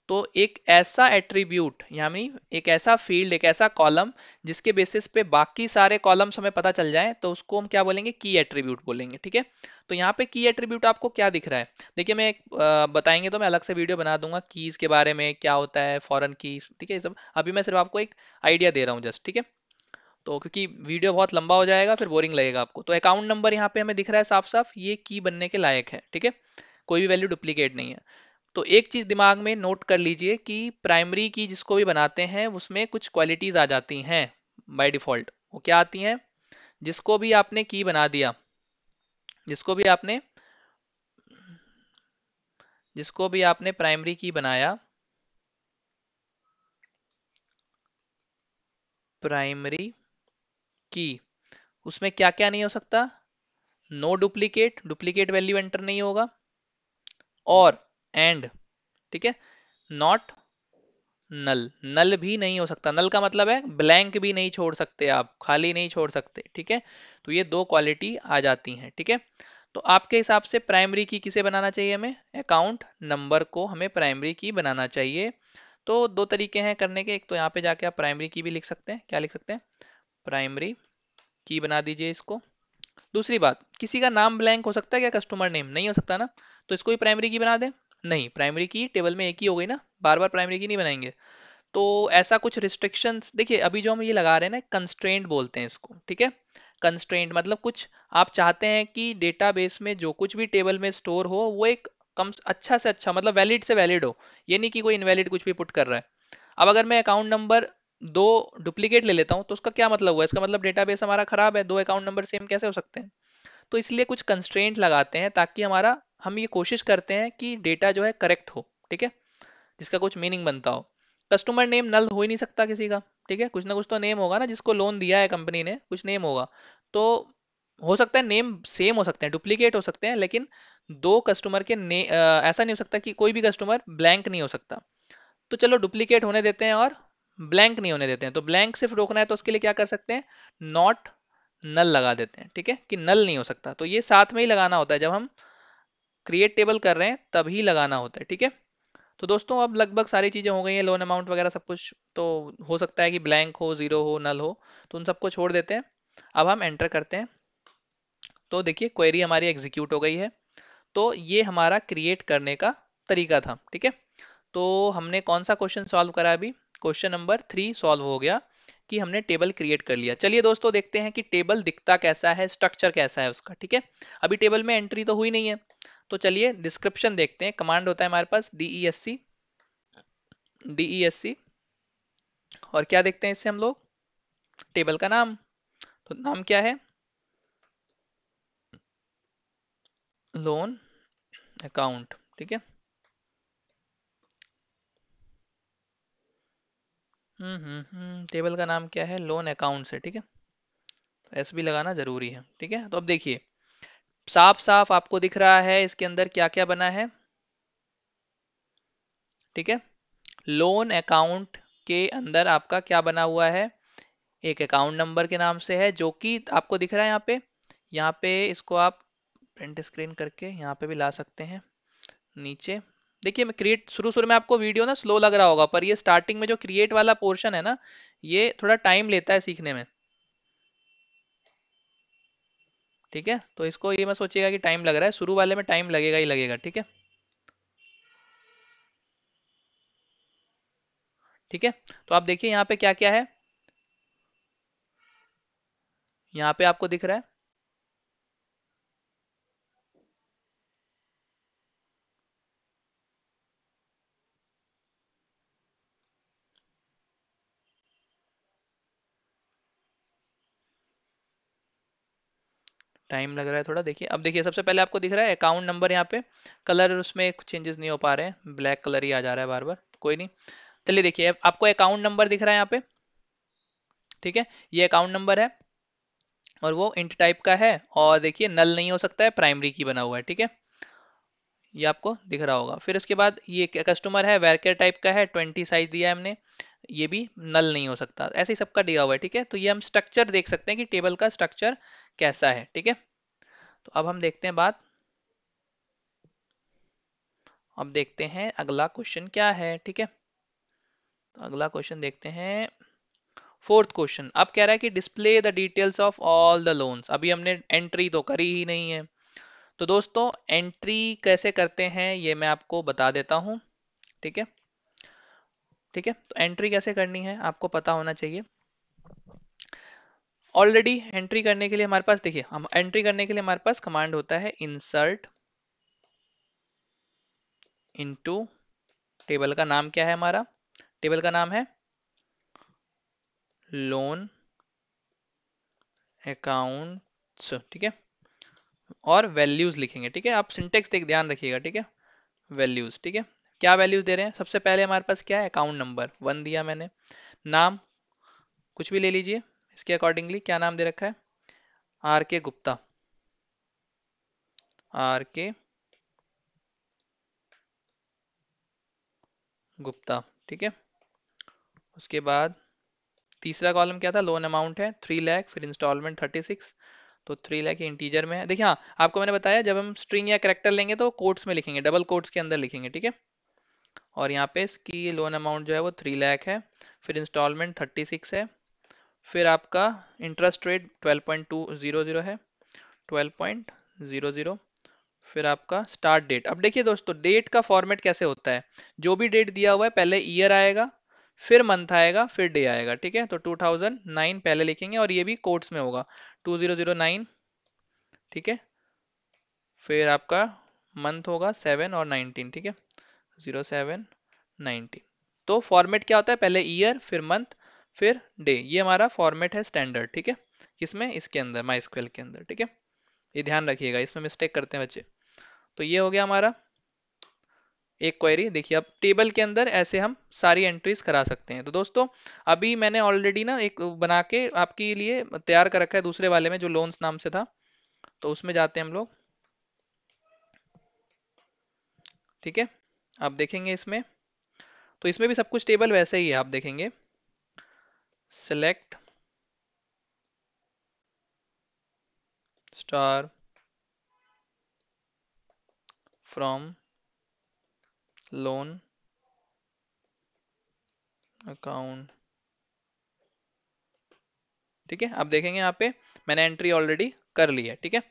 तो एक ऐसा एट्रीब्यूट यानी एक ऐसा फील्ड, एक ऐसा कॉलम जिसके बेसिस पे बाकी सारे कॉलम्स हमें पता चल जाए, तो उसको हम क्या बोलेंगे, की एट्रीब्यूट बोलेंगे, ठीक है। तो यहाँ पे की एट्रीब्यूट आपको क्या दिख रहा है, देखिए मैं एक बताएंगे तो मैं अलग से वीडियो बना दूंगा कीज के बारे में, क्या होता है फॉरेन कीज, ठीक है, ये सब अभी मैं सिर्फ आपको एक आइडिया दे रहा हूँ जस्ट, ठीक है। तो क्योंकि वीडियो बहुत लंबा हो जाएगा फिर बोरिंग लगेगा आपको, तो अकाउंट नंबर यहाँ पे हमें दिख रहा है साफ साफ, ये की बनने के लायक है, ठीक है, कोई भी वैल्यू डुप्लीकेट नहीं है। तो एक चीज दिमाग में नोट कर लीजिए कि प्राइमरी की जिसको भी बनाते हैं उसमें कुछ क्वालिटीज आ जाती हैं बाय डिफॉल्ट, वो क्या आती हैं, जिसको भी आपने की बना दिया, जिसको भी आपने जिसको भी आपने प्राइमरी की बनाया, प्राइमरी की, उसमें क्या क्या नहीं हो सकता, no duplicate, duplicate value enter नहीं होगा, और एंड, ठीक है, नॉट नल, नल भी नहीं हो सकता। नल का मतलब है ब्लैंक भी नहीं छोड़ सकते, आप खाली नहीं छोड़ सकते, ठीक है। तो ये दो क्वालिटी आ जाती हैं, ठीक है। तो आपके हिसाब से प्राइमरी की किसे बनाना चाहिए हमें? अकाउंट नंबर को हमें प्राइमरी की बनाना चाहिए। तो दो तरीके हैं करने के, एक तो यहाँ पे जाके आप प्राइमरी की भी लिख सकते हैं, क्या लिख सकते हैं, प्राइमरी की बना दीजिए इसको। दूसरी बात, किसी का नाम ब्लैंक हो सकता है क्या? कस्टमर नेम नहीं हो सकता ना, तो इसको भी प्राइमरी की बना दें? नहीं, प्राइमरी की टेबल में एक ही हो गई ना, बार बार प्राइमरी की नहीं बनाएंगे। तो ऐसा कुछ रिस्ट्रिक्शंस देखिए, अभी जो हम ये लगा रहे हैं ना, कंस्ट्रेंट बोलते हैं इसको, ठीक है। कंस्ट्रेंट मतलब कुछ आप चाहते हैं कि डेटाबेस में जो कुछ भी टेबल में स्टोर हो वो एक कम अच्छा से अच्छा, मतलब वैलिड से वैलिड हो, ये नहीं कि कोई इनवैलिड कुछ भी पुट कर रहा है। अब अगर मैं अकाउंट नंबर दो डुप्लीकेट ले लेता हूँ तो उसका क्या मतलब हुआ? इसका मतलब डेटाबेस हमारा खराब है, दो अकाउंट नंबर सेम कैसे हो सकते हैं? तो इसलिए कुछ कंस्ट्रेंट लगाते हैं ताकि हमारा, हम ये कोशिश करते हैं कि डेटा जो है करेक्ट हो, ठीक है, जिसका कुछ मीनिंग बनता हो। कस्टमर नेम नल हो ही नहीं सकता किसी का, ठीक है, कुछ ना कुछ तो नेम होगा ना, जिसको लोन दिया है कंपनी ने कुछ नेम होगा। तो हो सकता है नेम सेम हो सकते हैं, डुप्लीकेट हो सकते हैं, लेकिन दो कस्टमर के ऐसा नहीं हो सकता कि कोई भी कस्टमर ब्लैंक नहीं हो सकता। तो चलो डुप्लीकेट होने देते हैं और ब्लैंक नहीं होने देते हैं। तो ब्लैंक सिर्फ रोकना है तो उसके लिए क्या कर सकते हैं, नॉट नल लगा देते हैं, ठीक है, कि नल नहीं हो सकता। तो ये साथ में ही लगाना होता है, जब हम क्रिएट टेबल कर रहे हैं तभी लगाना होता है, ठीक है। तो दोस्तों अब लगभग सारी चीज़ें हो गई हैं, लोन अमाउंट वगैरह सब कुछ। तो हो सकता है कि ब्लैंक हो, ज़ीरो हो, नल हो, तो उन सबको छोड़ देते हैं। अब हम एंटर करते हैं। तो देखिए क्वेरी हमारी एग्जीक्यूट हो गई है। तो ये हमारा क्रिएट करने का तरीका था, ठीक है। तो हमने कौन सा क्वेश्चन सॉल्व करा अभी? क्वेश्चन नंबर 3 सॉल्व हो गया कि हमने टेबल क्रिएट कर लिया। चलिए दोस्तों देखते हैं कि टेबल दिखता कैसा है, स्ट्रक्चर कैसा है उसका, ठीक है। अभी टेबल में एंट्री तो हुई नहीं है, तो चलिए डिस्क्रिप्शन देखते हैं। कमांड होता है हमारे पास DESC, DESC, और क्या देखते हैं इससे हम लोग? टेबल का नाम। तो नाम क्या है? लोन अकाउंट, ठीक है। टेबल का नाम क्या है? लोन अकाउंट है, ठीक है। एस भी लगाना जरूरी है, ठीक है। तो अब देखिए साफ साफ आपको दिख रहा है इसके अंदर क्या क्या बना है, ठीक है। लोन अकाउंट के अंदर आपका क्या बना हुआ है? एक अकाउंट नंबर के नाम से है, जो कि आपको दिख रहा है यहाँ पे। यहाँ पे इसको आप प्रिंट स्क्रीन करके यहाँ पे भी ला सकते हैं नीचे। देखिए मैं क्रिएट, शुरू शुरू में आपको वीडियो ना स्लो लग रहा होगा, पर ये स्टार्टिंग में जो क्रिएट वाला पोर्शन है ना, ये थोड़ा टाइम लेता है सीखने में, ठीक है। तो इसको ये मत सोचिएगा कि टाइम लग रहा है, शुरू वाले में टाइम लगेगा ही लगेगा, ठीक है। ठीक है, तो आप देखिए यहाँ पे क्या क्या है, यहाँ पे आपको दिख रहा है। टाइम लग रहा है थोड़ा, देखिए। अब देखिए सबसे पहले आपको दिख रहा है अकाउंट नंबर, यहाँ पे कलर उसमें कुछ चेंजेस नहीं हो पा रहे हैं, ब्लैक कलर ही आ जा रहा है बार बार, कोई नहीं। चलिए देखिए अब आपको अकाउंट नंबर दिख रहा है यहाँ पे, ठीक है। ये अकाउंट नंबर है और वो इंट टाइप का है, और देखिए नल नहीं हो सकता है, प्राइमरी की बना हुआ है, ठीक है। ये आपको दिख रहा होगा। फिर उसके बाद ये कस्टमर है, वेरकेर टाइप का है, 20 साइज दिया है हमने, ये भी नल नहीं हो सकता। ऐसे ही सबका दिया हुआ है, ठीक है। तो ये हम स्ट्रक्चर देख सकते हैं कि टेबल का स्ट्रक्चर कैसा है, ठीक है। तो अब हम देखते हैं बात, अब देखते हैं अगला क्वेश्चन क्या है, ठीक है। तो अगला क्वेश्चन देखते हैं, फोर्थ क्वेश्चन। अब कह रहा है कि display the details of all the loans. अभी हमने एंट्री तो करी ही नहीं है, तो दोस्तों एंट्री कैसे करते हैं ये मैं आपको बता देता हूँ, ठीक है। ठीक है, तो एंट्री कैसे करनी है आपको पता होना चाहिए। ऑलरेडी एंट्री करने के लिए हमारे पास, देखिए हम एंट्री करने के लिए हमारे पास कमांड होता है इंसर्ट इनटू, टेबल का नाम क्या है हमारा? टेबल का नाम है लोन अकाउंट्स, ठीक है। और वैल्यूज लिखेंगे, ठीक है। आप सिंटेक्स देख ध्यान रखिएगा, ठीक है। वैल्यूज, ठीक है। क्या वैल्यूज दे रहे हैं? सबसे पहले हमारे पास क्या है? अकाउंट नंबर 1 दिया मैंने। नाम कुछ भी ले लीजिए, इसके अकॉर्डिंगली क्या नाम दे रखा है? RK गुप्ता, RK गुप्ता, ठीक है। उसके बाद तीसरा कॉलम क्या था, लोन अमाउंट है 3 लाख, फिर इंस्टॉलमेंट 36, तो 3 लाख इंटीजर में है। देखिए हाँ, आपको मैंने बताया जब हम स्ट्रिंग या करेक्टर लेंगे तो कोट्स में लिखेंगे, डबल कोट्स के अंदर लिखेंगे, ठीक है। और यहाँ पे इसकी लोन अमाउंट जो है वो 3 लाख है, फिर इंस्टॉलमेंट 36 है, फिर आपका इंटरेस्ट रेट 12.200 है, 12.00, फिर आपका स्टार्ट डेट। अब देखिए दोस्तों, डेट का फॉर्मेट कैसे होता है, जो भी डेट दिया हुआ है पहले ईयर आएगा, फिर मंथ आएगा, फिर डे आएगा, ठीक है। तो 2009 पहले लिखेंगे और ये भी कोट्स में होगा 2009, ठीक है। फिर आपका मंथ होगा 7 और 19, ठीक है, 07/19। तो फॉर्मेट क्या होता है, पहले ईयर, फिर मंथ, फिर डे, ये हमारा फॉर्मेट है स्टैंडर्ड, ठीक है। किसमें, इसके अंदर, माइस्क्वेल के अंदर, ठीक है। ये ध्यान रखिएगा, इसमें मिस्टेक करते हैं बच्चे। तो ये हो गया हमारा एक क्वेरी। देखिए अब टेबल के अंदर ऐसे हम सारी एंट्रीज करा सकते हैं। तो दोस्तों अभी मैंने ऑलरेडी ना एक बना के आपके लिए तैयार कर रखा है दूसरे वाले में, जो लोन्स नाम से था। तो उसमें जाते हैं हम लोग, ठीक है। अब देखेंगे इसमें, तो इसमें भी सब कुछ टेबल वैसे ही है, आप देखेंगे select star from loan account, ठीक है। अब देखेंगे यहाँ पे मैंने एंट्री ऑलरेडी कर ली है, ठीक है।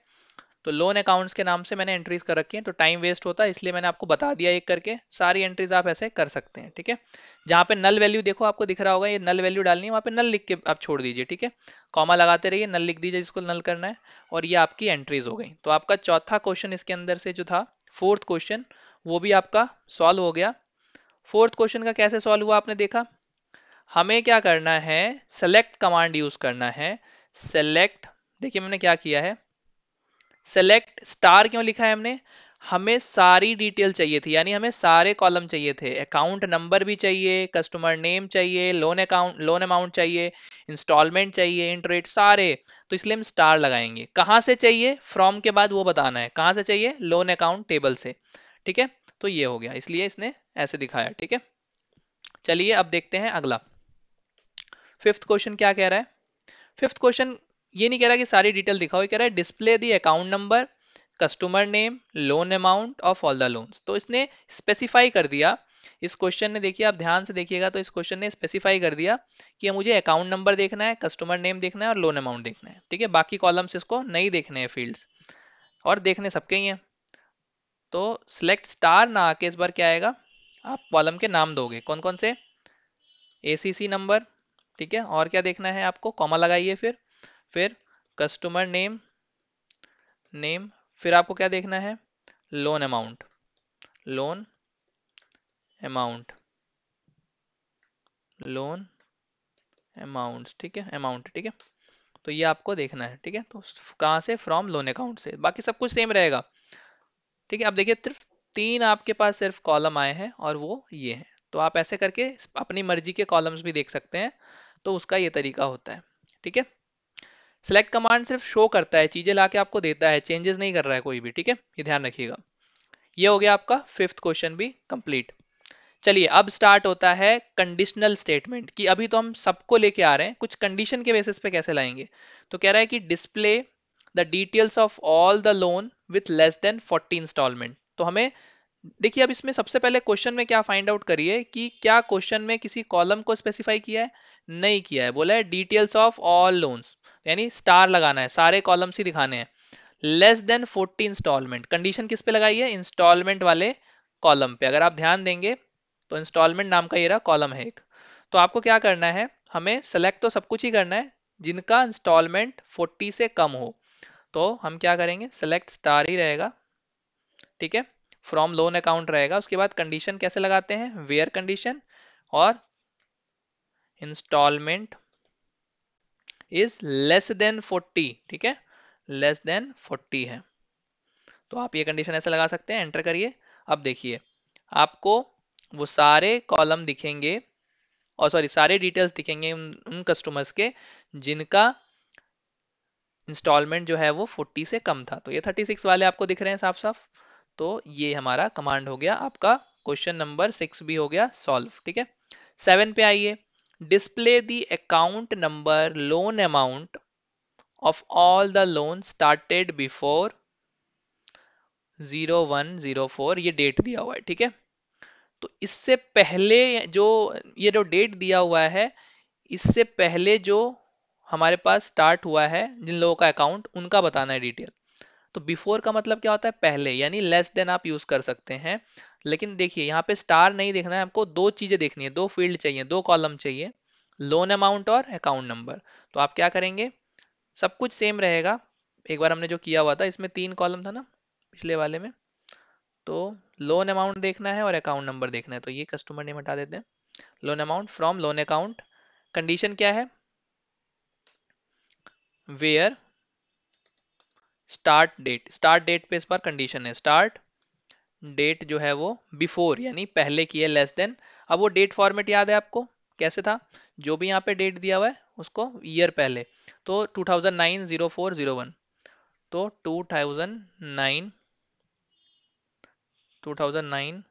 तो लोन अकाउंट्स के नाम से मैंने एंट्रीज कर रखी हैं, तो टाइम वेस्ट होता है, इसलिए मैंने आपको बता दिया एक करके। सारी एंट्रीज आप ऐसे कर सकते हैं, ठीक है। जहाँ पे नल वैल्यू देखो आपको दिख रहा होगा, ये नल वैल्यू डालनी है, वहाँ पे नल लिख के आप छोड़ दीजिए, ठीक है। कॉमा लगाते रहिए, नल लिख दीजिए जिसको नल करना है, और ये आपकी एंट्रीज हो गई। तो आपका चौथा क्वेश्चन इसके अंदर से जो था, फोर्थ क्वेश्चन, वो भी आपका सॉल्व हो गया। फोर्थ क्वेश्चन का कैसे सॉल्व हुआ आपने देखा। हमें क्या करना है, सेलेक्ट कमांड यूज करना है। सेलेक्ट, देखिए मैंने क्या किया है, सेलेक्ट स्टार क्यों लिखा है हमने, हमें सारी डिटेल चाहिए थी, यानी हमें सारे कॉलम चाहिए थे। अकाउंट नंबर भी चाहिए, कस्टमर नेम चाहिए, लोन अकाउंट, लोन अमाउंट चाहिए, इंस्टॉलमेंट चाहिए, इंटरेस्ट, सारे। तो इसलिए हम स्टार लगाएंगे। कहाँ से चाहिए, फ्रॉम के बाद वो बताना है कहाँ से चाहिए, लोन अकाउंट टेबल से, ठीक है। तो ये हो गया, इसलिए इसने ऐसे दिखाया, ठीक है। चलिए अब देखते हैं अगला। फिफ्थ क्वेश्चन क्या कह रहा है। फिफ्थ क्वेश्चन ये नहीं कह रहा कि सारी डिटेल दिखाओ, ये कह रहा है display the account number, customer name, loan amount of all the loans. तो इसने स्पेसिफाई कर दिया इस क्वेश्चन ने, देखिए आप ध्यान से देखिएगा, तो इस क्वेश्चन ने स्पेसिफाई कर दिया कि मुझे अकाउंट नंबर देखना है, कस्टमर नेम देखना है और लोन अमाउंट देखना है, ठीक है। बाकी कॉलम्स इसको नहीं देखने हैं फील्ड्स, और देखने सबके ही हैं। तो सिलेक्ट स्टार ना आके इस बार क्या आएगा, आप कॉलम के नाम दोगे, कौन कौन से, एसीसी नंबर, ठीक है। और क्या देखना है आपको, कॉमा लगाइए, फिर कस्टमर नेम, नेम, फिर आपको क्या देखना है, loan amount, loan amount, loan amount, ठीक है, अमाउंट, ठीक है। तो ये आपको देखना है, ठीक है। तो कहाँ से, फ्रॉम लोन अकाउंट से, बाकी सब कुछ सेम रहेगा, ठीक है। अब देखिए सिर्फ 3 आपके पास सिर्फ कॉलम आए हैं और वो ये हैं। तो आप ऐसे करके अपनी मर्जी के कॉलम्स भी देख सकते हैं, तो उसका ये तरीका होता है, ठीक है। सेलेक्ट कमांड सिर्फ शो करता है, चीजें लाके आपको देता है, चेंजेस नहीं कर रहा है कोई भी, ठीक है, ये ध्यान रखिएगा। ये हो गया आपका फिफ्थ क्वेश्चन भी कंप्लीट। चलिए अब स्टार्ट होता है कंडीशनल स्टेटमेंट, कि अभी तो हम सबको लेके आ रहे हैं, कुछ कंडीशन के बेसिस पे कैसे लाएंगे। तो कह रहा है कि display the details of all the loan with less than 40 instalment. तो हमें देखिए, अब इसमें सबसे पहले क्वेश्चन में क्या फाइंड आउट करिए कि क्या क्वेश्चन में किसी कॉलम को स्पेसिफाई किया है, नहीं किया है। बोला है डिटेल्स ऑफ ऑल लोन्स, यानी स्टार लगाना है, सारे कॉलम्स ही दिखाने हैं। लेस देन 40 इंस्टॉलमेंट, कंडीशन किस पे लगाई है, इंस्टॉलमेंट वाले कॉलम पे। अगर आप ध्यान देंगे तो इंस्टॉलमेंट नाम का ये रहा कॉलम है एक। तो आपको क्या करना है, हमें सेलेक्ट तो सब कुछ ही करना है जिनका इंस्टॉलमेंट 40 से कम हो। तो हम क्या करेंगे, सेलेक्ट स्टार ही रहेगा, ठीक है। फ्रॉम लोन अकाउंट रहेगा, उसके बाद कंडीशन कैसे लगाते हैं, वेयर कंडीशन, और इंस्टॉलमेंट इज लेस देन 40, ठीक है, लेस देन 40 है। तो आप ये कंडीशन ऐसे लगा सकते हैं, एंटर करिए। अब देखिए आपको वो सारे कॉलम दिखेंगे, और सॉरी सारे डिटेल्स दिखेंगे उन कस्टमर्स के जिनका इंस्टॉलमेंट जो है वो 40 से कम था। तो ये 36 वाले आपको दिख रहे हैं साफ साफ। तो ये हमारा कमांड हो गया आपका, क्वेश्चन नंबर 6 भी हो गया सॉल्व। ठीक है, 7 पे आइए। Display the account number loan amount of all the loan started before 0104, ये डेट दिया हुआ है। ठीक है, तो इससे पहले जो ये जो डेट दिया हुआ है, इससे पहले जो हमारे पास स्टार्ट हुआ है जिन लोगों का अकाउंट, उनका बताना है डिटेल। तो बिफोर का मतलब क्या होता है, पहले, यानी लेस देन आप यूज कर सकते हैं। लेकिन देखिए यहाँ पे स्टार नहीं देखना है आपको, दो चीजें देखनी है, दो फील्ड चाहिए, दो कॉलम चाहिए, लोन अमाउंट और अकाउंट नंबर। तो आप क्या करेंगे, सब कुछ सेम रहेगा। एक बार हमने जो किया हुआ था, इसमें 3 कॉलम था ना पिछले वाले में, तो लोन अमाउंट देखना है और अकाउंट नंबर देखना है। तो ये कस्टमर नेम हटा देते हैं, loan amount from loan account. Condition क्या है, वेयर स्टार्ट डेट पे इस बार कंडीशन है, स्टार्ट डेट जो है वो बिफोर यानी पहले की है, लेस देन। अब वो डेट फॉर्मेट याद है आपको कैसे था, जो भी यहाँ पे डेट दिया हुआ है उसको ईयर पहले, तो 2009 04 01, तो 2009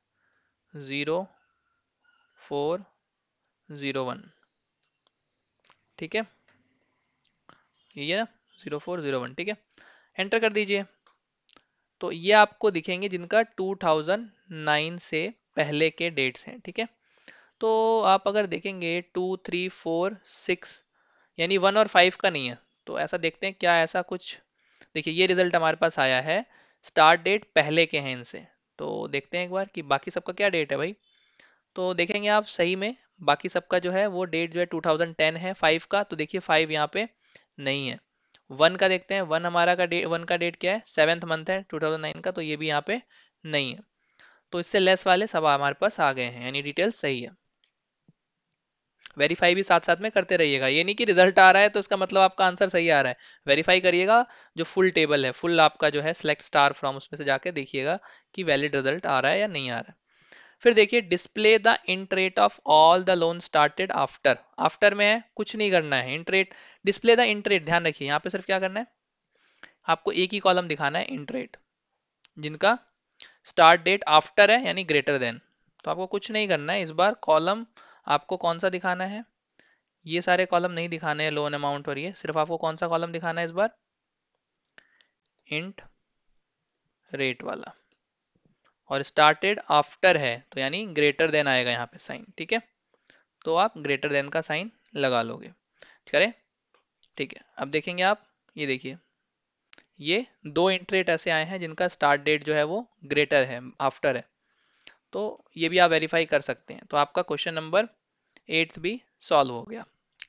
04 01, ठीक है, ये है ना 04 01, ठीक है, एंटर कर दीजिए। तो ये आपको दिखेंगे जिनका 2009 से पहले के डेट्स हैं। ठीक है, तो आप अगर देखेंगे 2 3 4 6, यानी 1 और 5 का नहीं है। तो ऐसा देखते हैं क्या ऐसा कुछ, देखिए ये रिजल्ट हमारे पास आया है, स्टार्ट डेट पहले के हैं इनसे। तो देखते हैं एक बार कि बाकी सबका क्या डेट है भाई। तो देखेंगे आप सही में, बाकी सबका जो है वो डेट जो है 2010 है 5 का। तो देखिए 5 यहाँ पे नहीं है। 1 का देखते हैं, 1 हमारा का डेट, 1 का डेट क्या है, 7th मंथ है 2009 का, तो ये भी यहाँ पे नहीं है। तो इससे लेस वाले सब हमारे पास आ गए हैं, यानी डिटेल सही है। वेरीफाई भी साथ साथ में करते रहिएगा, ये नहीं कि रिजल्ट आ रहा है तो इसका मतलब आपका आंसर सही आ रहा है। वेरीफाई करिएगा, जो फुल टेबल है, फुल आपका जो है सिलेक्ट स्टार फ्रॉम, उसमें से जाके देखिएगा कि वैलिड रिजल्ट आ रहा है या नहीं आ रहा है। फिर देखिए display the int rate of all the loan started after. After में है, कुछ नहीं करना है, int rate, display the int rate, ध्यान रखिए यहाँ पे सिर्फ क्या करना है, आपको एक ही कॉलम दिखाना है, इंट रेट, जिनका स्टार्ट डेट आफ्टर है यानी ग्रेटर देन। तो आपको कुछ नहीं करना है इस बार, कॉलम आपको कौन सा दिखाना है, ये सारे कॉलम नहीं दिखाने हैं लोन अमाउंट और ये, सिर्फ आपको कौन सा कॉलम दिखाना है इस बार, इंट रेट वाला, और स्टार्टेड आफ्टर है तो यानी ग्रेटर देन आएगा यहाँ पे साइन। ठीक है, तो आप ग्रेटर देन का साइन लगा लोगे। करें, ठीक है, अब देखेंगे आप, ये देखिए ये दो इंटरेट ऐसे आए हैं जिनका स्टार्ट डेट जो है वो ग्रेटर है, आफ्टर है। तो ये भी आप वेरीफाई कर सकते हैं। तो आपका क्वेश्चन नंबर 8 भी सॉल्व हो गया।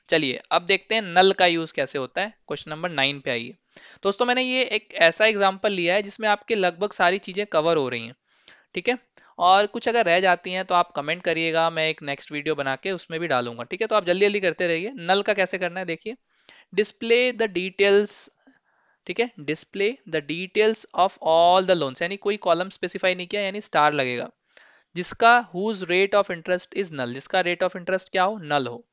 चलिए अब देखते हैं नल का यूज कैसे होता है, क्वेश्चन नंबर 9 पे आइए। दोस्तों मैंने ये एक ऐसा एग्जांपल लिया है जिसमें आपके लगभग सारी चीजें कवर हो रही हैं। ठीक है, और कुछ अगर रह जाती हैं तो आप कमेंट करिएगा, मैं एक नेक्स्ट वीडियो बना के उसमें भी डालूंगा। ठीक है, तो आप जल्दी जल्दी करते रहिए। नल का कैसे करना है देखिए, डिस्प्ले द डिटेल्स, ठीक है, display the details of all the loans, यानी कोई कॉलम स्पेसिफाई नहीं किया, यानी स्टार लगेगा, जिसका whose rate of interest is null, जिसका रेट ऑफ इंटरेस्ट क्या हो, नल हो।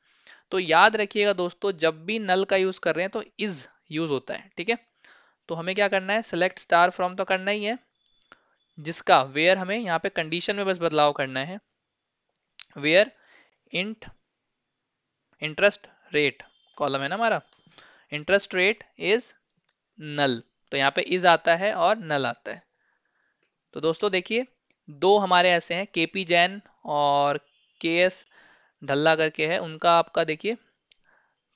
तो याद रखिएगा दोस्तों, जब भी नल का यूज कर रहे हैं तो इज यूज होता है। ठीक है, तो हमें क्या करना है, सेलेक्ट स्टार फ्रॉम तो करना ही है, जिसका वेयर हमें यहाँ पे कंडीशन में बस बदलाव करना है, where int interest rate, column है ना हमारा, इंटरेस्ट रेट इज नल, तो यहाँ पे इज आता है और नल आता है। तो दोस्तों देखिए, दो हमारे ऐसे हैं, केपी जैन और के एस ढल्ला करके है, उनका आपका देखिए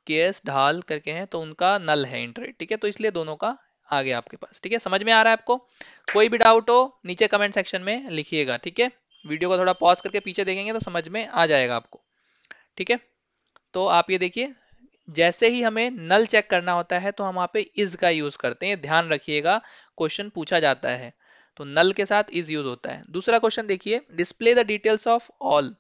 के एस ढाल करके है, तो उनका नल है इंटरेट। ठीक है, तो इसलिए दोनों का आ गया आपके पास। ठीक है, समझ में आ रहा है आपको, कोई भी डाउट हो नीचे कमेंट सेक्शन में लिखिएगा। ठीक है, वीडियो को थोड़ा पॉज करके पीछे देखेंगे तो समझ में आ जाएगा आपको। ठीक है, तो आप ये देखिए, जैसे ही हमें नल चेक करना होता है तो हम वहाँ पे इज का यूज करते हैं, ध्यान रखिएगा, क्वेश्चन पूछा जाता है तो नल के साथ इज यूज होता है। दूसरा क्वेश्चन देखिए, display the details of all,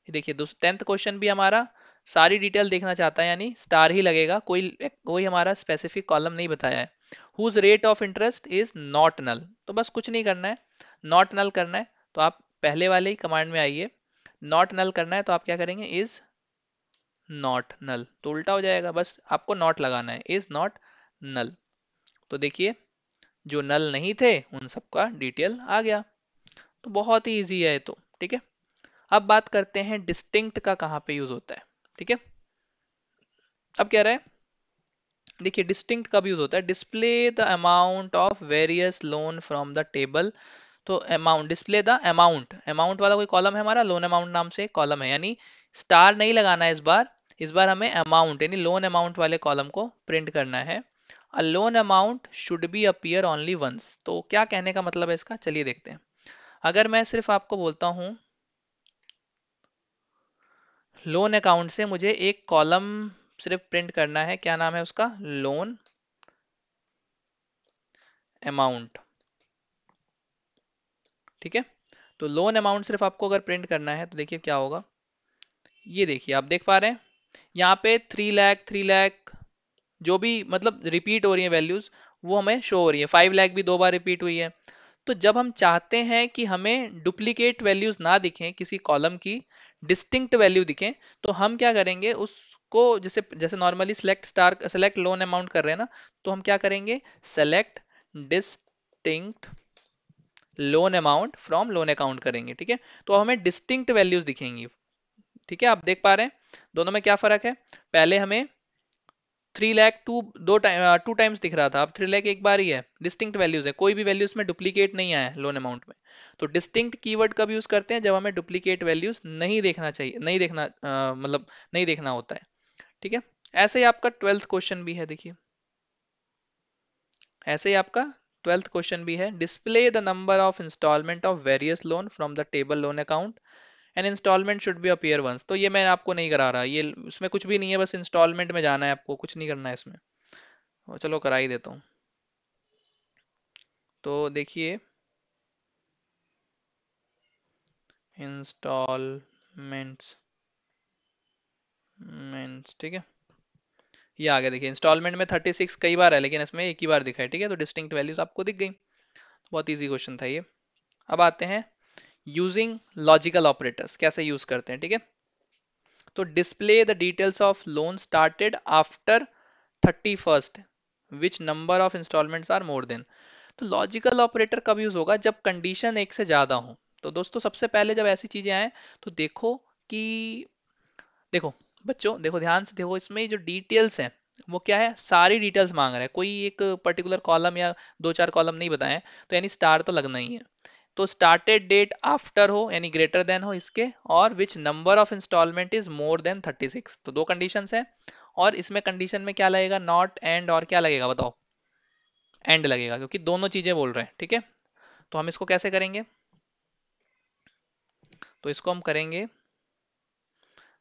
देखिए 10th क्वेश्चन भी हमारा सारी डिटेल देखना चाहता है, यानी स्टार ही लगेगा, कोई कोई हमारा स्पेसिफिक कॉलम नहीं बताया है। Whose rate of interest is not null, तो बस कुछ नहीं करना है, नॉट नल करना है। तो आप पहले वाले ही कमांड में आइए, नॉट नल करना है तो आप क्या करेंगे, इज नॉट नल, तो उल्टा हो जाएगा, बस आपको नॉट लगाना है, इज नॉट नल। तो देखिए जो नल नहीं थे उन सबका डिटेल आ गया। तो बहुत ही इजी है ये तो, ठीक है। अब बात करते हैं डिस्टिंक्ट का कहाँ पे यूज होता है, ठीक है। अब कह रहा है, देखिए डिस्टिंक्ट कब यूज होता है, display the amount of various loan from the table. तो amount, display the amount, amount वाला कोई कॉलम है हमारा, लोन अमाउंट नाम से एक कॉलम है, यानी स्टार नहीं लगाना है इस बार। इस बार हमें अमाउंट यानी लोन अमाउंट वाले कॉलम को प्रिंट करना है। A loan amount should be appear only once. तो क्या कहने का मतलब है इसका, चलिए देखते हैं। अगर मैं सिर्फ आपको बोलता हूं लोन अकाउंट से मुझे एक कॉलम सिर्फ प्रिंट करना है, क्या नाम है उसका, लोन अमाउंट, ठीक है। तो लोन अमाउंट सिर्फ आपको अगर प्रिंट करना है तो देखिए क्या होगा, ये देखिए आप देख पा रहे हैं यहाँ पे 3 लाख 3 लाख जो भी मतलब रिपीट हो रही है वैल्यूज, वो हमें शो हो रही है। 5 लाख भी 2 बार रिपीट हुई है। तो जब हम चाहते हैं कि हमें डुप्लीकेट वैल्यूज ना दिखें, किसी कॉलम की डिस्टिंक्ट वैल्यू दिखें, तो हम क्या करेंगे उसको, जैसे जैसे normally select star select loan amount कर रहे हैं ना, तो हम क्या करेंगे, select distinct loan amount from loan account करेंगे, ठीक है। तो हमें डिस्टिंक्ट वैल्यूज दिखेंगी, ठीक है। आप देख पा रहे हैं दोनों में क्या फर्क है। पहले हमें 3 लाख टू टाइम्स दिख रहा था, अब 3 लाख एक बार ही है। डिस्टिंक्ट वैल्यूज है, कोई भी वैल्यूज में डुप्लीकेट नहीं आया है लोन अमाउंट में। तो डिस्टिंक्ट कीवर्ड कब यूज करते हैं, जब हमें डुप्लीकेट वैल्यूज नहीं देखना चाहिए, नहीं देखना मतलब नहीं देखना होता है, ठीक है। ऐसे ही आपका 12th क्वेश्चन भी है, देखिए ऐसे ही आपका 12th क्वेश्चन भी है, display the number of instalment of various loan from the table loan account and instalment should be appear once. तो ये मैं आपको नहीं करा रहा, ये उसमें कुछ भी नहीं है, बस इंस्टॉलमेंट में जाना है आपको, कुछ नहीं करना है इसमें। और चलो करा ही देता हूँ। तो देखिए इंस्टॉलमेंट्स मेंट्स, ठीक है, ये आ गया। देखिए इंस्टॉलमेंट में 36 कई बार है, लेकिन इसमें एक ही बार दिखा है, ठीक है। तो डिस्टिंक्ट वैल्यूज आपको दिख गई। बहुत इजी क्वेश्चन था ये। अब आते हैं यूजिंग लॉजिकल ऑपरेटर्स, कैसे यूज करते हैं, ठीक है। तो display the details of loan started after 31st which number of instalments are more than. तो लॉजिकल ऑपरेटर कब यूज होगा, जब कंडीशन एक से ज्यादा हो। तो दोस्तों सबसे पहले जब ऐसी चीजें आए, तो देखो कि, देखो बच्चों देखो ध्यान से देखो, इसमें जो डिटेल्स हैं वो क्या है, सारी डिटेल्स मांग रहा है, कोई एक पर्टिकुलर कॉलम या 2 4 कॉलम नहीं बताए। तो यानी स्टार तो लगना ही है। तो स्टार्टेड डेट आफ्टर हो यानी ग्रेटर देन हो इसके, और which number of instalment is more than 36। तो दो कंडीशंस है, और इसमें कंडीशन में क्या लगेगा, नॉट एंड, और क्या लगेगा बताओ, एंड लगेगा, क्योंकि दोनों चीजें बोल रहे हैं, ठीक है। तो हम इसको कैसे करेंगे, तो इसको हम करेंगे,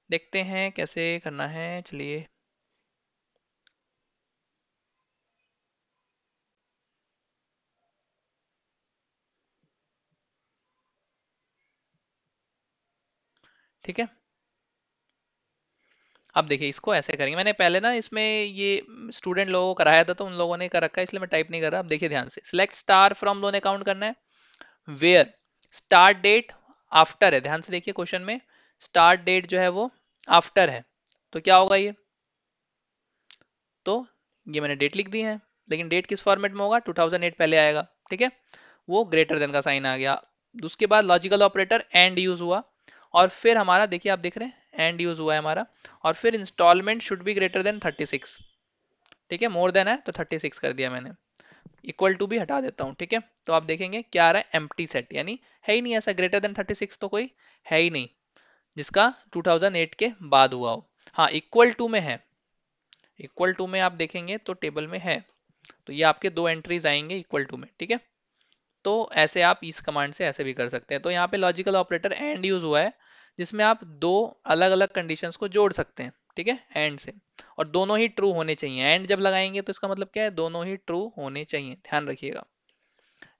देखते हैं कैसे करना है, चलिए। ठीक है, अब देखिए इसको ऐसे करेंगे, मैंने पहले ना इसमें ये स्टूडेंट लोगों को कराया था, तो उन लोगों ने कर रखा है, इसलिए मैं टाइप नहीं कर रहा। अब देखिए ध्यान से, select star from loan account करना है, वेयर स्टार्ट डेट आफ्टर है, ध्यान से देखिए क्वेश्चन में स्टार्ट डेट जो है वो आफ्टर है। तो क्या होगा ये, तो ये मैंने डेट लिख दी है, लेकिन डेट किस फॉर्मेट में होगा, 2008 पहले आएगा, ठीक है। वो ग्रेटर देन का साइन आ गया। उसके बाद लॉजिकल ऑपरेटर एंड यूज हुआ, और फिर हमारा देखिए आप देख रहे हैं एंड यूज हुआ है हमारा, और फिर instalment should be greater than 36, ठीक है। मोर देन है तो 36 कर दिया मैंने, इक्वल टू भी हटा देता हूँ, ठीक है। तो आप देखेंगे क्या आ रहा है, एम्प्टी सेट, यानी है ही नहीं ऐसा, ग्रेटर देन 36 तो कोई है ही नहीं जिसका 2008 के बाद हुआ हो। हाँ इक्वल टू में है, इक्वल टू में आप देखेंगे तो टेबल में है। तो ये आपके दो एंट्रीज आएंगे इक्वल टू में, ठीक है। तो ऐसे आप इस कमांड से ऐसे भी कर सकते हैं। तो यहाँ पे लॉजिकल ऑपरेटर एंड यूज हुआ है, जिसमें आप दो अलग अलग कंडीशंस को जोड़ सकते हैं, ठीक है, एंड से। और दोनों ही ट्रू होने चाहिए, एंड जब लगाएंगे तो इसका मतलब क्या है, दोनों ही ट्रू होने चाहिए, ध्यान रखिएगा।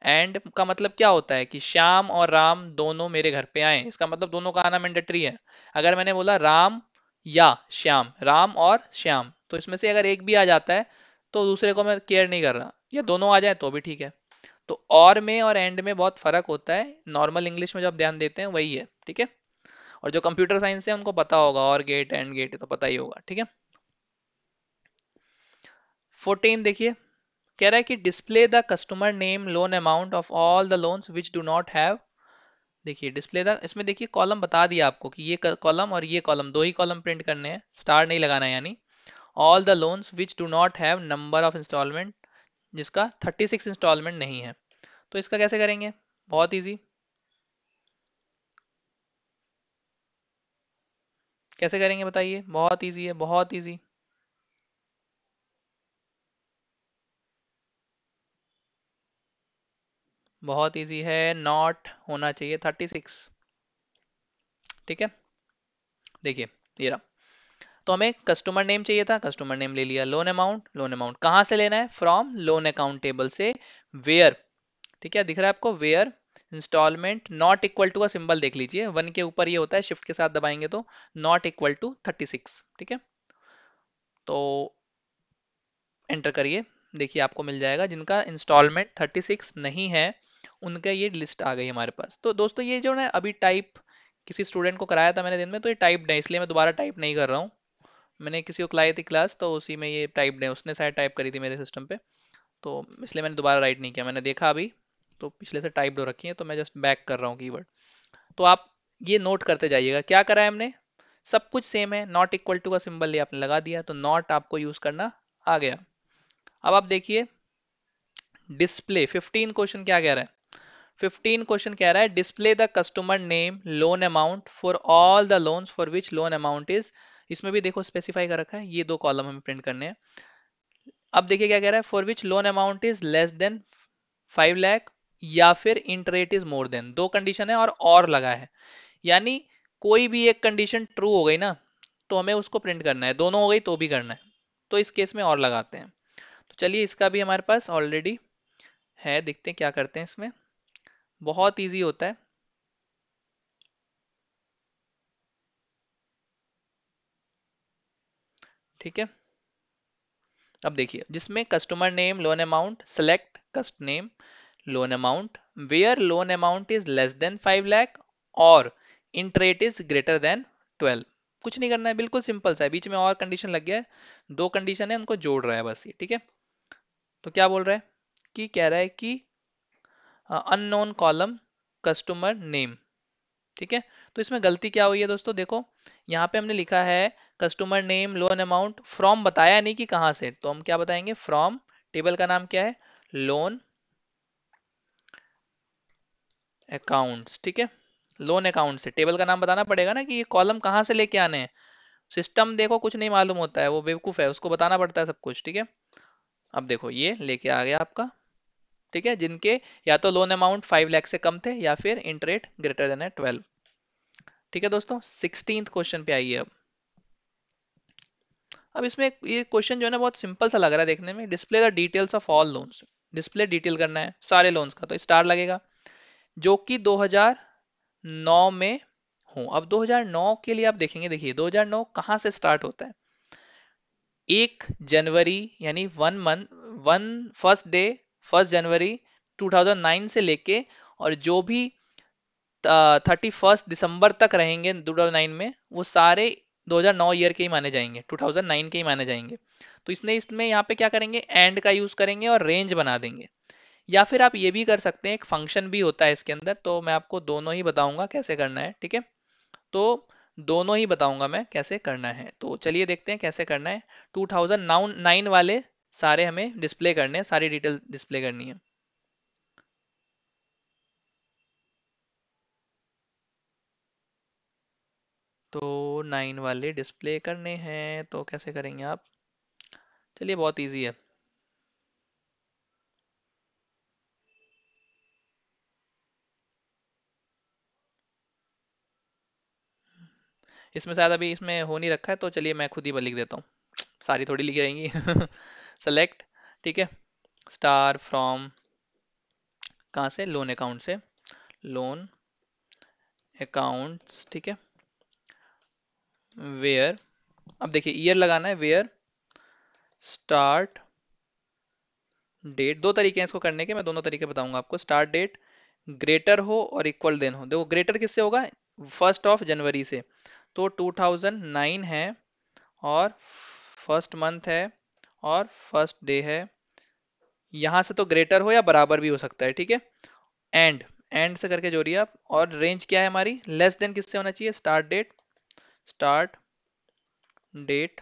एंड का मतलब क्या होता है कि श्याम और राम दोनों मेरे घर पे आए, इसका मतलब दोनों का आना मैंडेटरी है। अगर मैंने बोला राम या श्याम, राम और श्याम, तो इसमें से अगर एक भी आ जाता है तो दूसरे को मैं केयर नहीं कर रहा, या दोनों आ जाए तो भी ठीक है। तो और में और एंड में बहुत फर्क होता है, नॉर्मल इंग्लिश में जब ध्यान देते हैं वही है, ठीक है। और जो कंप्यूटर साइंस है उनको पता होगा, और गेट एंड गेट तो पता ही होगा, ठीक है। 14 देखिए, कह रहा है कि display the customer name loan amount of all the loans which do not have. देखिए डिस्प्ले द, इसमें देखिए कॉलम बता दिया आपको कि ये कॉलम और ये कॉलम, दो ही कॉलम प्रिंट करने हैं, स्टार नहीं लगाना है, यानी all the loans which do not have number of instalment, जिसका 36 इंस्टॉलमेंट नहीं है। तो इसका कैसे करेंगे? बहुत इजी। कैसे करेंगे बताइए? बहुत इजी है, बहुत इजी। बहुत इजी है, नॉट होना चाहिए 36। ठीक है, देखिए ये रहा। तो हमें कस्टमर नेम चाहिए था, कस्टमर नेम ले लिया। लोन अमाउंट, लोन अमाउंट कहाँ से लेना है? फ्रॉम लोन अकाउंट टेबल से। वेयर, ठीक है, दिख रहा है आपको? Where instalment not equal to का सिंबल देख लीजिए, वन के ऊपर ये होता है, शिफ्ट के साथ दबाएंगे तो नॉट इक्वल टू 36। ठीक है, तो एंटर करिए, देखिए आपको मिल जाएगा जिनका इंस्टॉलमेंट 36 नहीं है, उनका ये लिस्ट आ गई हमारे पास। तो दोस्तों ये जो ना अभी टाइप किसी स्टूडेंट को कराया था मैंने दिन में, तो ये टाइप्ड है, इसलिए मैं दोबारा टाइप नहीं कर रहा हूँ। मैंने किसी को खिलाई थी क्लास, तो उसी में ये टाइप्ड है, उसने शायद टाइप करी थी मेरे सिस्टम पे, तो इसलिए मैंने दोबारा राइट नहीं किया। मैंने देखा अभी तो पिछले से टाइप्ड हो रखी है, तो मैं जस्ट बैक कर रहा हूँ कीवर्ड। तो आप ये नोट करते जाइएगा क्या करा है हमने। सब कुछ सेम है, नॉट इक्वल टू का सिंबल ये आपने लगा दिया, तो नॉट आपको यूज करना आ गया। अब आप देखिए डिस्प्ले 15 क्वेश्चन क्या कह रहा है? 15 क्वेश्चन कह रहा है display the customer name loan amount for all the loans for which loan amount is. इसमें भी देखो स्पेसिफाई कर रखा है, ये दो कॉलम हमें प्रिंट करने हैं। अब देखिए क्या कह रहा है, for which loan amount is less than 5 lakh या फिर इंटरेट इज मोर देन। दो कंडीशन है और लगा है, यानी कोई भी एक कंडीशन ट्रू हो गई ना, तो हमें उसको प्रिंट करना है, दोनों हो गई तो भी करना है, तो इस केस में और लगाते हैं। तो चलिए इसका भी हमारे पास ऑलरेडी है, देखते हैं क्या करते हैं इसमें। बहुत इजी होता है। ठीक है, अब देखिए जिसमें customer name loan amount, select cust name loan amount where loan amount is less than 5 lakh और इंटरेट इज ग्रेटर देन 12। कुछ नहीं करना है, बिल्कुल सिंपल सा है, बीच में और कंडीशन लग गया है, दो कंडीशन है उनको जोड़ रहा है बस ये। ठीक है, तो क्या बोल रहा है कि कह रहा है कि अननोन कॉलम कस्टमर नेम। ठीक है, तो इसमें गलती क्या हुई है दोस्तों? देखो यहाँ पे हमने लिखा है customer name loan amount, from बताया नहीं कि कहाँ से, तो हम क्या बताएंगे? फ्रॉम, टेबल का नाम क्या है? Loan accounts. ठीक है, लोन अकाउंट से टेबल का नाम बताना पड़ेगा ना कि ये कॉलम कहाँ से लेके आने हैं। सिस्टम देखो कुछ नहीं मालूम होता है, वो बेवकूफ है, उसको बताना पड़ता है सब कुछ। ठीक है, अब देखो ये लेके आ गया आपका। ठीक है, जिनके या तो लोन अमाउंट 5 लाख से कम थे या फिर इंटरेस्ट ग्रेटर देन है 12। ठीक है दोस्तों, 16th क्वेश्चन पे आइए अब। अब इसमें ये क्वेश्चन जो है ना बहुत सिंपल सा लग रहा है देखने में। Display the details of all loans, display detail करना है सारे लोन्स का, तो स्टार लगेगा, जो कि 2009 में हूँ। अब 2009 के लिए आप देखेंगे, देखिए 2009 कहाँ से स्टार्ट होता है? 1 जनवरी, यानी 1 मंथ, वन फर्स्ट डे, 1 जनवरी 2009 से लेके, और जो भी 31 दिसंबर तक रहेंगे 2009 में, वो सारे 2009 ईयर के ही माने जाएंगे, 2009 के ही माने जाएंगे। तो इसने इसमें यहाँ पे क्या करेंगे? एंड का यूज करेंगे और रेंज बना देंगे। या फिर आप ये भी कर सकते हैं, एक फंक्शन भी होता है इसके अंदर, तो मैं आपको दोनों ही बताऊंगा कैसे करना है। ठीक है, तो दोनों ही बताऊंगा मैं कैसे करना है, तो चलिए देखते हैं कैसे करना है। 2009 वाले सारे हमें डिस्प्ले करने हैं, सारी डिटेल डिस्प्ले करनी है। तो 9 वाले डिस्प्ले करने हैं, तो कैसे करेंगे आप? चलिए बहुत इजी है। इसमें शायद अभी इसमें हो नहीं रखा है, तो चलिए मैं खुद ही लिख देता हूँ, सारी थोड़ी लिखी रहेंगी। सेलेक्ट, ठीक है, स्टार फ्रॉम, कहाँ से? लोन अकाउंट से, लोन अकाउंट्स। ठीक है, वेयर, अब देखिए ईयर लगाना है, वेयर स्टार्ट डेट। दो तरीके हैं इसको करने के, मैं दोनों तरीके बताऊंगा आपको। स्टार्ट डेट ग्रेटर हो और इक्वल देन हो। देखो ग्रेटर किससे होगा? 1 जनवरी से, तो 2009 है, और फर्स्ट मंथ है, और फर्स्ट डे है यहां से तो ग्रेटर हो या बराबर भी हो सकता है, ठीक है। एंड, एंड से करके जोड़िए आप। और रेंज क्या है हमारी, लेस देन किससे होना चाहिए, start date, start date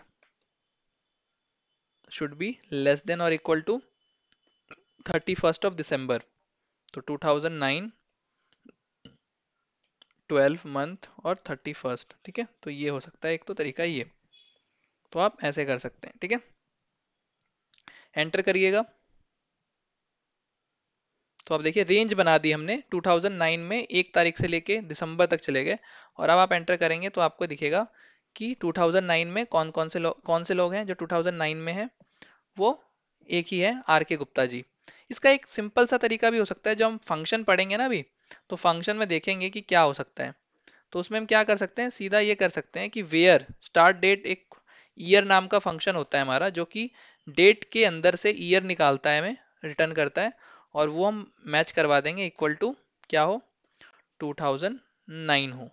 should be less than और इक्वल टू 31 दिसंबर। तो 2009, 12 मंथ और 31, ठीक है। तो ये हो सकता है एक तो तरीका ये, तो आप ऐसे कर सकते हैं, ठीक है। एंटर करिएगा। तो अब देखिए रेंज बना दी हमने 2009 में, 1 तारीख से लेके दिसंबर तक चले गए। और अब आप एंटर करेंगे तो आपको दिखेगा कि 2009 में कौन से लोग हैं जो 2009 में हैं। वो एक ही है, आर के गुप्ता जी। इसका एक सिंपल सा तरीका भी हो सकता है, जो हम फंक्शन पढ़ेंगे ना अभी, तो फंक्शन में देखेंगे कि क्या हो सकता है। तो उसमें हम क्या कर सकते हैं, सीधा ये कर सकते हैं कि वेयर स्टार्ट डेट, एक ईयर नाम का फंक्शन होता है हमारा, जो कि डेट के अंदर से ईयर निकालता है, हमें रिटर्न करता है। और वो हम मैच करवा देंगे इक्वल टू क्या हो, 2009 हो।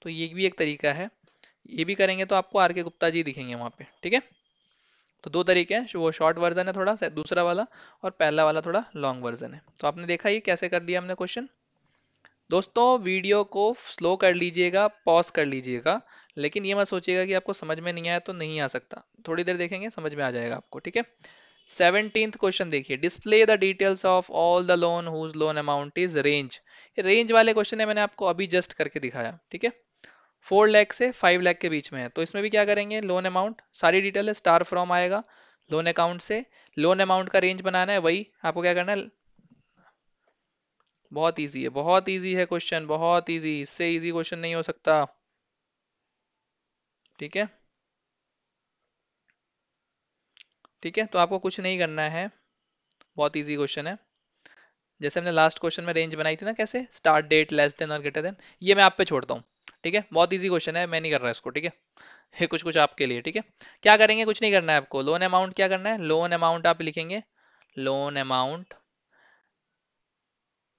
तो ये भी एक तरीका है। ये भी करेंगे तो आपको आर के गुप्ता जी दिखेंगे वहां पे, ठीक है। तो दो तरीके हैं, वो शॉर्ट वर्जन है थोड़ा सा दूसरा वाला, और पहला वाला थोड़ा लॉन्ग वर्जन है। तो आपने देखा ये कैसे कर दिया हमने क्वेश्चन। दोस्तों वीडियो को स्लो कर लीजिएगा, पॉज कर लीजिएगा, लेकिन ये मत सोचिएगा कि आपको समझ में नहीं आया तो नहीं आ सकता, थोड़ी देर देखेंगे समझ में आ जाएगा आपको, ठीक है। 17th क्वेश्चन देखिए, display the details of all the loan whose loan amount is range. Range वाले क्वेश्चन है, मैंने आपको अभी जस्ट करके दिखाया, ठीक है। 4 लाख से 5 लाख के बीच में है, तो इसमें भी क्या करेंगे, लोन अमाउंट सारी डिटेल है, स्टार फ्रॉम आएगा, लोन अकाउंट से लोन अमाउंट का रेंज बनाना है, वही आपको क्या करना है। बहुत इजी है, बहुत इजी है क्वेश्चन, बहुत इजी, इससे इजी क्वेश्चन नहीं हो सकता, ठीक है। ठीक है, तो आपको कुछ नहीं करना है, बहुत इजी क्वेश्चन है। जैसे हमने लास्ट क्वेश्चन में रेंज बनाई थी ना, कैसे स्टार्ट डेट लेस देन और ग्रेटर देन, ये मैं आप पे छोड़ता हूँ, ठीक है। बहुत इजी क्वेश्चन है, मैं नहीं कर रहा इसको, ठीक है। ये कुछ कुछ आपके लिए, ठीक है। क्या करेंगे, कुछ नहीं करना है आपको, लोन अमाउंट क्या करना है, लोन अमाउंट आप लिखेंगे, लोन अमाउंट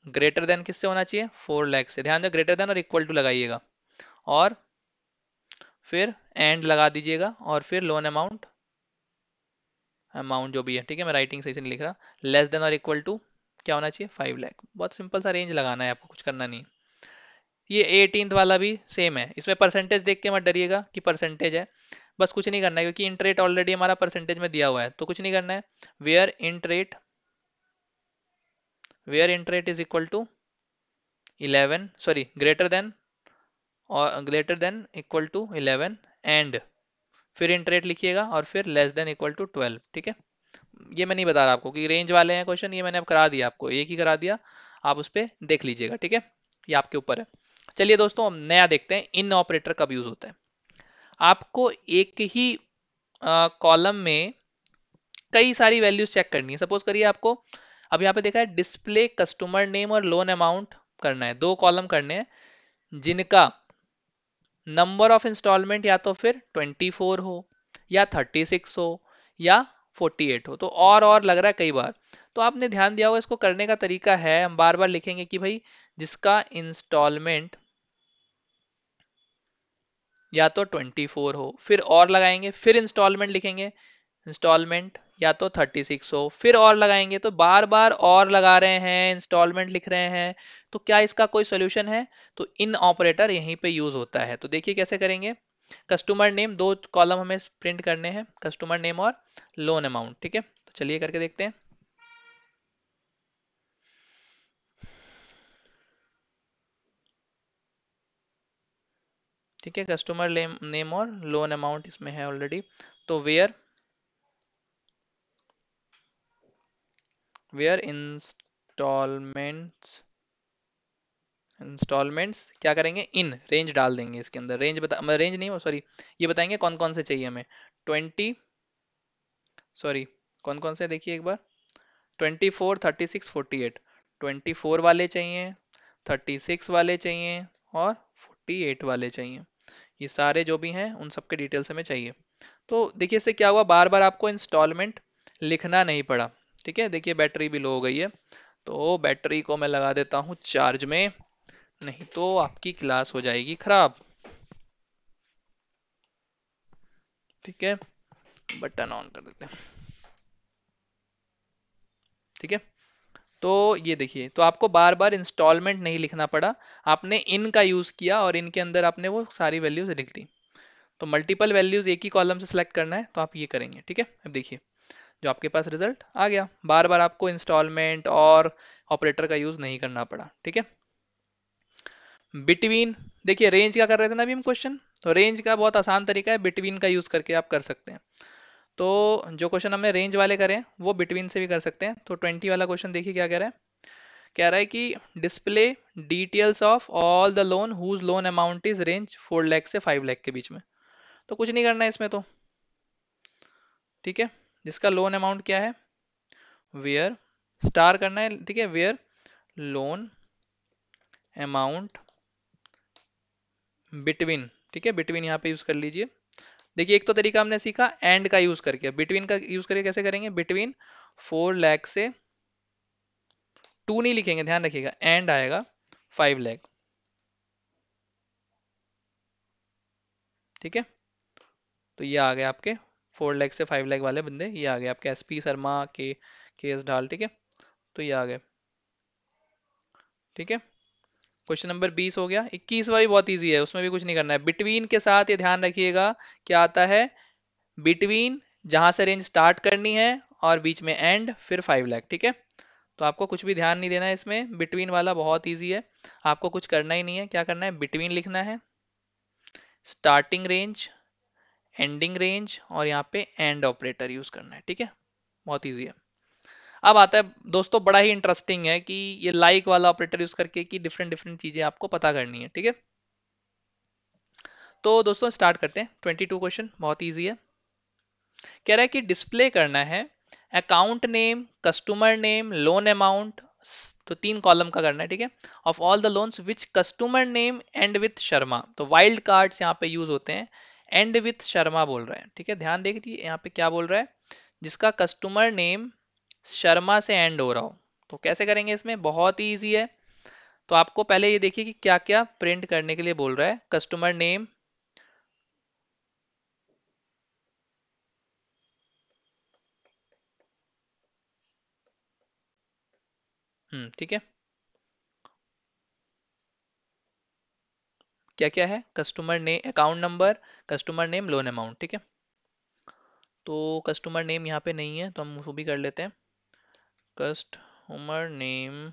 ग्रेटर देन किससे होना चाहिए, 4 लाख से, ध्यान दो ग्रेटर देन और इक्वल टू लगाइएगा, और फिर एंड लगा दीजिएगा, और फिर लोन अमाउंट, अमाउंट जो भी है, ठीक है, मैं राइटिंग सही से नहीं लिख रहा, लेस देन और इक्वल टू क्या होना चाहिए, 5 लाख। बहुत सिंपल सा रेंज लगाना है आपको, कुछ करना नहीं। ये 18th वाला भी सेम है, इसमें परसेंटेज देख के मत डरिएगा कि परसेंटेज है, बस कुछ नहीं करना है, क्योंकि इंट रेट ऑलरेडी हमारा परसेंटेज में दिया हुआ है, तो कुछ नहीं करना है। Where int rate, where int rate is equal to 11, sorry greater than, और greater than equal to 11, and फिर इंट रेट लिखिएगा, और फिर लेस देन इक्वल टू 12, ठीक है। ये मैं नहीं बता रहा आपको कि रेंज वाले हैं क्वेश्चन, ये मैंने अब करा दिया आपको, एक ही करा दिया, आप उस पर देख लीजिएगा, ठीक है। ये आपके ऊपर है। चलिए दोस्तों, हम नया देखते हैं, इन ऑपरेटर कब यूज होता है। आपको एक ही कॉलम में कई सारी वैल्यूज चेक करनी है। सपोज करिए आपको अब यहाँ पे देखा है डिस्प्ले कस्टमर नेम और लोन अमाउंट करना है, दो कॉलम करने हैं जिनका नंबर ऑफ इंस्टॉलमेंट या तो फिर 24 हो, या 36 हो, या 48 हो, तो और लग रहा है कई बार। तो आपने ध्यान दिया होगा, इसको करने का तरीका है, हम बार बार लिखेंगे कि भाई जिसका इंस्टॉलमेंट या तो 24 हो, फिर और लगाएंगे, फिर इंस्टॉलमेंट लिखेंगे, इंस्टॉलमेंट या तो 36 हो, फिर और लगाएंगे, तो बार बार और लगा रहे हैं, इंस्टॉलमेंट लिख रहे हैं, तो क्या इसका कोई सोल्यूशन है। तो इन ऑपरेटर यहीं पे यूज होता है, तो देखिए कैसे करेंगे। कस्टमर नेम, दो कॉलम हमें प्रिंट करने हैं, कस्टमर नेम और लोन अमाउंट, ठीक है। तो चलिए करके देखते हैं। ठीक है, कस्टमर नेम और लोन अमाउंट इसमें है ऑलरेडी। तो वेयर इंस्टॉलमेंट्स क्या करेंगे, इन रेंज डाल देंगे, इसके अंदर रेंज रेंज नहीं, सॉरी, ये बताएंगे कौन कौन से चाहिए हमें, 20, सॉरी कौन कौन से देखिए एक बार, 24, 36, 48, 24 वाले चाहिए, 36 वाले चाहिए, और 48 वाले चाहिए। ये सारे जो भी हैं उन सबके डिटेल्स हमें चाहिए। तो देखिए इससे क्या हुआ, बार बार आपको इंस्टॉलमेंट लिखना नहीं पड़ा, ठीक है। देखिए बैटरी भी लो हो गई है, तो बैटरी को मैं लगा देता हूँ चार्ज में, नहीं तो आपकी क्लास हो जाएगी खराब, ठीक है। बटन ऑन कर देते हैं। ठीक है। तो ये देखिए, तो आपको बार बार इंस्टॉलमेंट नहीं लिखना पड़ा, आपने इन का यूज किया और इनके अंदर आपने वो सारी वैल्यूज लिख दी। तो मल्टीपल वैल्यूज एक ही कॉलम से सिलेक्ट करना है, तो आप ये करेंगे। ठीक है, अब देखिए जो आपके पास रिजल्ट आ गया, बार बार आपको इंस्टॉलमेंट और ऑपरेटर का यूज नहीं करना पड़ा। ठीक है। बिटवीन, देखिए रेंज का कर रहे थे ना अभी हम क्वेश्चन, तो रेंज का बहुत आसान तरीका है, बिटवीन का यूज करके आप कर सकते हैं। तो जो क्वेश्चन हमने रेंज वाले करे हैं वो बिटवीन से भी कर सकते हैं। तो 20 वाला क्वेश्चन देखिए क्या कह रहा है। कह रहा है कि display details of all the loan whose loan amount is range 4 lakh से 5 लाख के बीच में। तो कुछ नहीं करना है इसमें तो। ठीक है, जिसका लोन अमाउंट क्या है, वेयर स्टार करना है। ठीक है, वेयर लोन अमाउंट बिटवीन। ठीक है, बिटवीन यहाँ पे यूज कर लीजिए। देखिए एक तो तरीका हमने सीखा एंड का यूज करके, बिटवीन का यूज करके कैसे करेंगे, बिटवीन 4 लाख से, टू नहीं लिखेंगे ध्यान रखिएगा, एंड आएगा 5 लाख। ठीक है, तो ये आ गए आपके 4 लाख से 5 लाख वाले बंदे, ये आ गए आपके एसपी शर्मा के एस ढाल। ठीक है, तो ये आ गए। ठीक है, क्वेश्चन नंबर 20 हो गया। 21वां भी बहुत इजी है, उसमें भी कुछ नहीं करना है। बिटवीन के साथ ये ध्यान रखिएगा क्या आता है, बिटवीन जहां से रेंज स्टार्ट करनी है और बीच में एंड, फिर 5 लाख। ठीक है, तो आपको कुछ भी ध्यान नहीं देना है इसमें, बिटवीन वाला बहुत इजी है, आपको कुछ करना ही नहीं है। क्या करना है, बिटवीन लिखना है, स्टार्टिंग रेंज, एंडिंग रेंज और यहाँ पे एंड ऑपरेटर यूज करना है। ठीक है, बहुत इजी है। अब आता है दोस्तों, बड़ा ही इंटरेस्टिंग है कि ये लाइक वाला ऑपरेटर यूज करके की डिफरेंट डिफरेंट चीजें आपको पता करनी है। ठीक है, तो दोस्तों स्टार्ट करते हैं। 22 क्वेश्चन बहुत इजी है। कह रहा है कि डिस्प्ले करना है account name, customer name, loan amount, तो 3 कॉलम का करना है। ठीक है, of all the loans which customer name and with Sharma, तो वाइल्ड कार्ड्स यहाँ पे यूज होते हैं, एंड विथ शर्मा बोल रहे हैं। ठीक है, ध्यान देखिए यहाँ पे क्या बोल रहा है, जिसका कस्टमर नेम शर्मा से एंड हो रहा हो। तो कैसे करेंगे इसमें, बहुत ही ईजी है। तो आपको पहले ये देखिए कि क्या क्या प्रिंट करने के लिए बोल रहा है, कस्टमर नेम, ठीक है, क्या क्या है, customer name, account number, customer name, loan amount. ठीक है, तो कस्टमर नेम यहाँ पे नहीं है तो हम उसको भी कर लेते हैं, कस्टमर नेम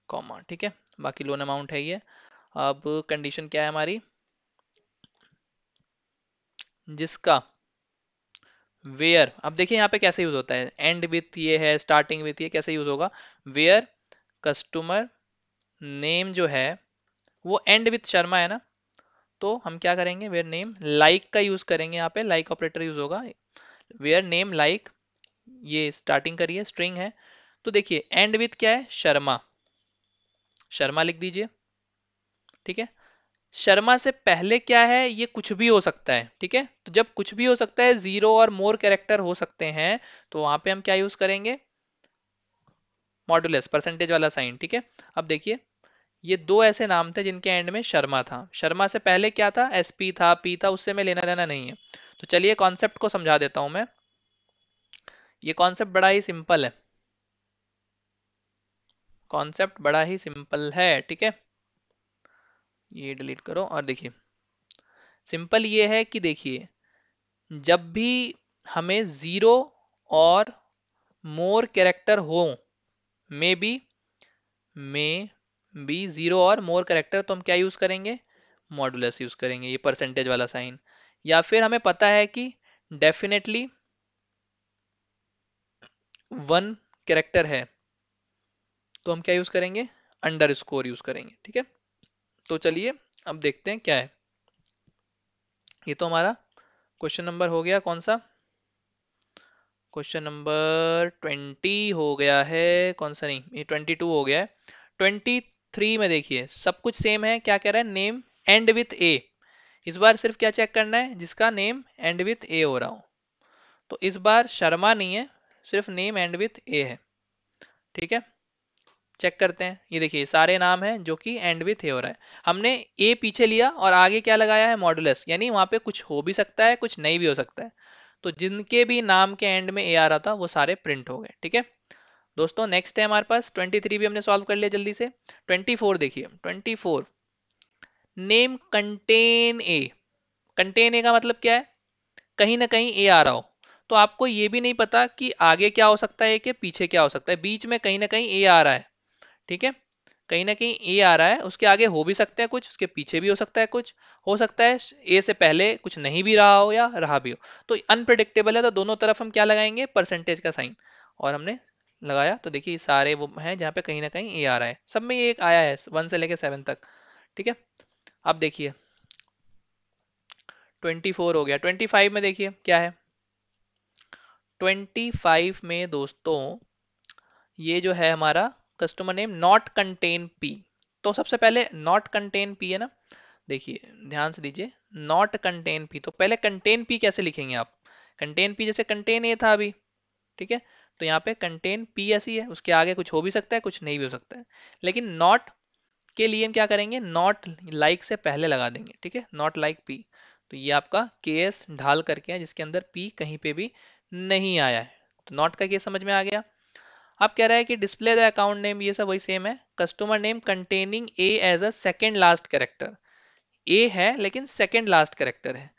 कॉमा। ठीक है, बाकी लोन अमाउंट है ये। अब कंडीशन क्या है हमारी, जिसका वेयर, अब देखिए यहाँ पे कैसे यूज होता है, एंड विथ ये है, स्टार्टिंग विथ ये कैसे यूज होगा, वेयर कस्टमर नेम जो है वो एंड विथ शर्मा है ना, तो हम क्या करेंगे, वेयर नेम लाइक का यूज करेंगे, यहाँ पे लाइक ऑपरेटर यूज होगा, वेयर नेम लाइक, ये स्टार्टिंग करिए स्ट्रिंग है, तो देखिए एंड विथ क्या है, शर्मा, शर्मा लिख दीजिए। ठीक है, शर्मा से पहले क्या है, ये कुछ भी हो सकता है। ठीक है, तो जब कुछ भी हो सकता है, जीरो और मोर कैरेक्टर हो सकते हैं, तो वहां पे हम क्या यूज करेंगे, मॉडुलस, परसेंटेज वाला साइन। ठीक है, अब देखिए ये दो ऐसे नाम थे जिनके एंड में शर्मा था, शर्मा से पहले क्या था, एसपी था, पी था, उससे में लेना देना नहीं है। तो चलिए कॉन्सेप्ट को समझा देता हूं मैं, ये कॉन्सेप्ट बड़ा ही सिंपल है, कॉन्सेप्ट बड़ा ही सिंपल है। ठीक है, ये डिलीट करो और देखिए सिंपल ये है कि देखिए जब भी हमें जीरो और मोर कैरेक्टर हो, मे बी, में बी जीरो और मोर कैरेक्टर, तो हम क्या यूज करेंगे, मॉडुलस यूज करेंगे, ये परसेंटेज वाला साइन। या फिर हमें पता है कि डेफिनेटली वन कैरेक्टर है, तो हम क्या यूज करेंगे, अंडर स्कोर यूज करेंगे। ठीक है, तो चलिए अब देखते हैं क्या है। ये तो हमारा क्वेश्चन नंबर हो गया कौन सा, क्वेश्चन नंबर 20 हो गया है, कौन सा, नहीं ये 22 हो गया है। 23 में देखिए सब कुछ सेम है, क्या कह रहा है, नेम एंड विथ ए, इस बार सिर्फ क्या चेक करना है, जिसका नेम एंड विथ ए हो रहा हो, तो इस बार शर्मा नहीं है, सिर्फ नेम एंड विथ ए है। ठीक है, चेक करते हैं, ये देखिए सारे नाम हैं जो कि एंड विथ ए हो रहा है, हमने ए पीछे लिया और आगे क्या लगाया है, मॉडुलस, यानी वहां पे कुछ हो भी सकता है कुछ नहीं भी हो सकता है, तो जिनके भी नाम के एंड में ए आ रहा था वो सारे प्रिंट हो गए। ठीक है, दोस्तों नेक्स्ट है हमारे पास 23 भी हमने सॉल्व कर लिया जल्दी से। 24 देखिए, 24 name contain a. Contain a का मतलब क्या है, कहीं ना कहीं ए आ रहा हो। तो आपको ये भी नहीं पता कि आगे क्या हो सकता है कि पीछे क्या हो सकता है, बीच में कहीं ना कहीं ए आ रहा है। ठीक है, कहीं ना कहीं ए आ रहा है, उसके आगे हो भी सकता है कुछ, उसके पीछे भी हो सकता है कुछ, हो सकता है ए से पहले कुछ नहीं भी रहा हो या रहा भी हो। तो अनप्रडिक्टेबल है, तो दोनों तरफ हम क्या लगाएंगे, परसेंटेज का साइन। और हमने लगाया तो देखिए ये सारे वो हैं जहाँ पे कहीं ना कहीं ए आ रहा है, सब में ये एक आया है 1 से लेके 7 तक। ठीक है, अब देखिए 24 हो गया। 25 में देखिए क्या है, 25 में दोस्तों ये जो है हमारा customer name not contain P. तो सबसे पहले नॉट कंटेन पी है ना, देखिए ध्यान से दीजिए, नॉट कंटेन पी, तो पहले कंटेन पी कैसे लिखेंगे आप, कंटेन पी जैसे कंटेन ए था अभी। ठीक है, तो यहाँ पे कंटेन पी ऐसी है, उसके आगे कुछ हो भी सकता है कुछ नहीं भी हो सकता है। लेकिन नॉट के लिए हम क्या करेंगे, नॉट लाइक से पहले लगा देंगे। ठीक है, नॉट लाइक पी, तो ये आपका केस ढाल करके है जिसके अंदर पी कहीं पे भी नहीं आया है। तो नॉट का केस समझ में आ गया। अब कह रहा है कि डिस्प्ले द अकाउंट नेम, ये सब वही सेम है, customer name containing A as a second last character. A है लेकिन सेकेंड लास्ट कैरेक्टर है,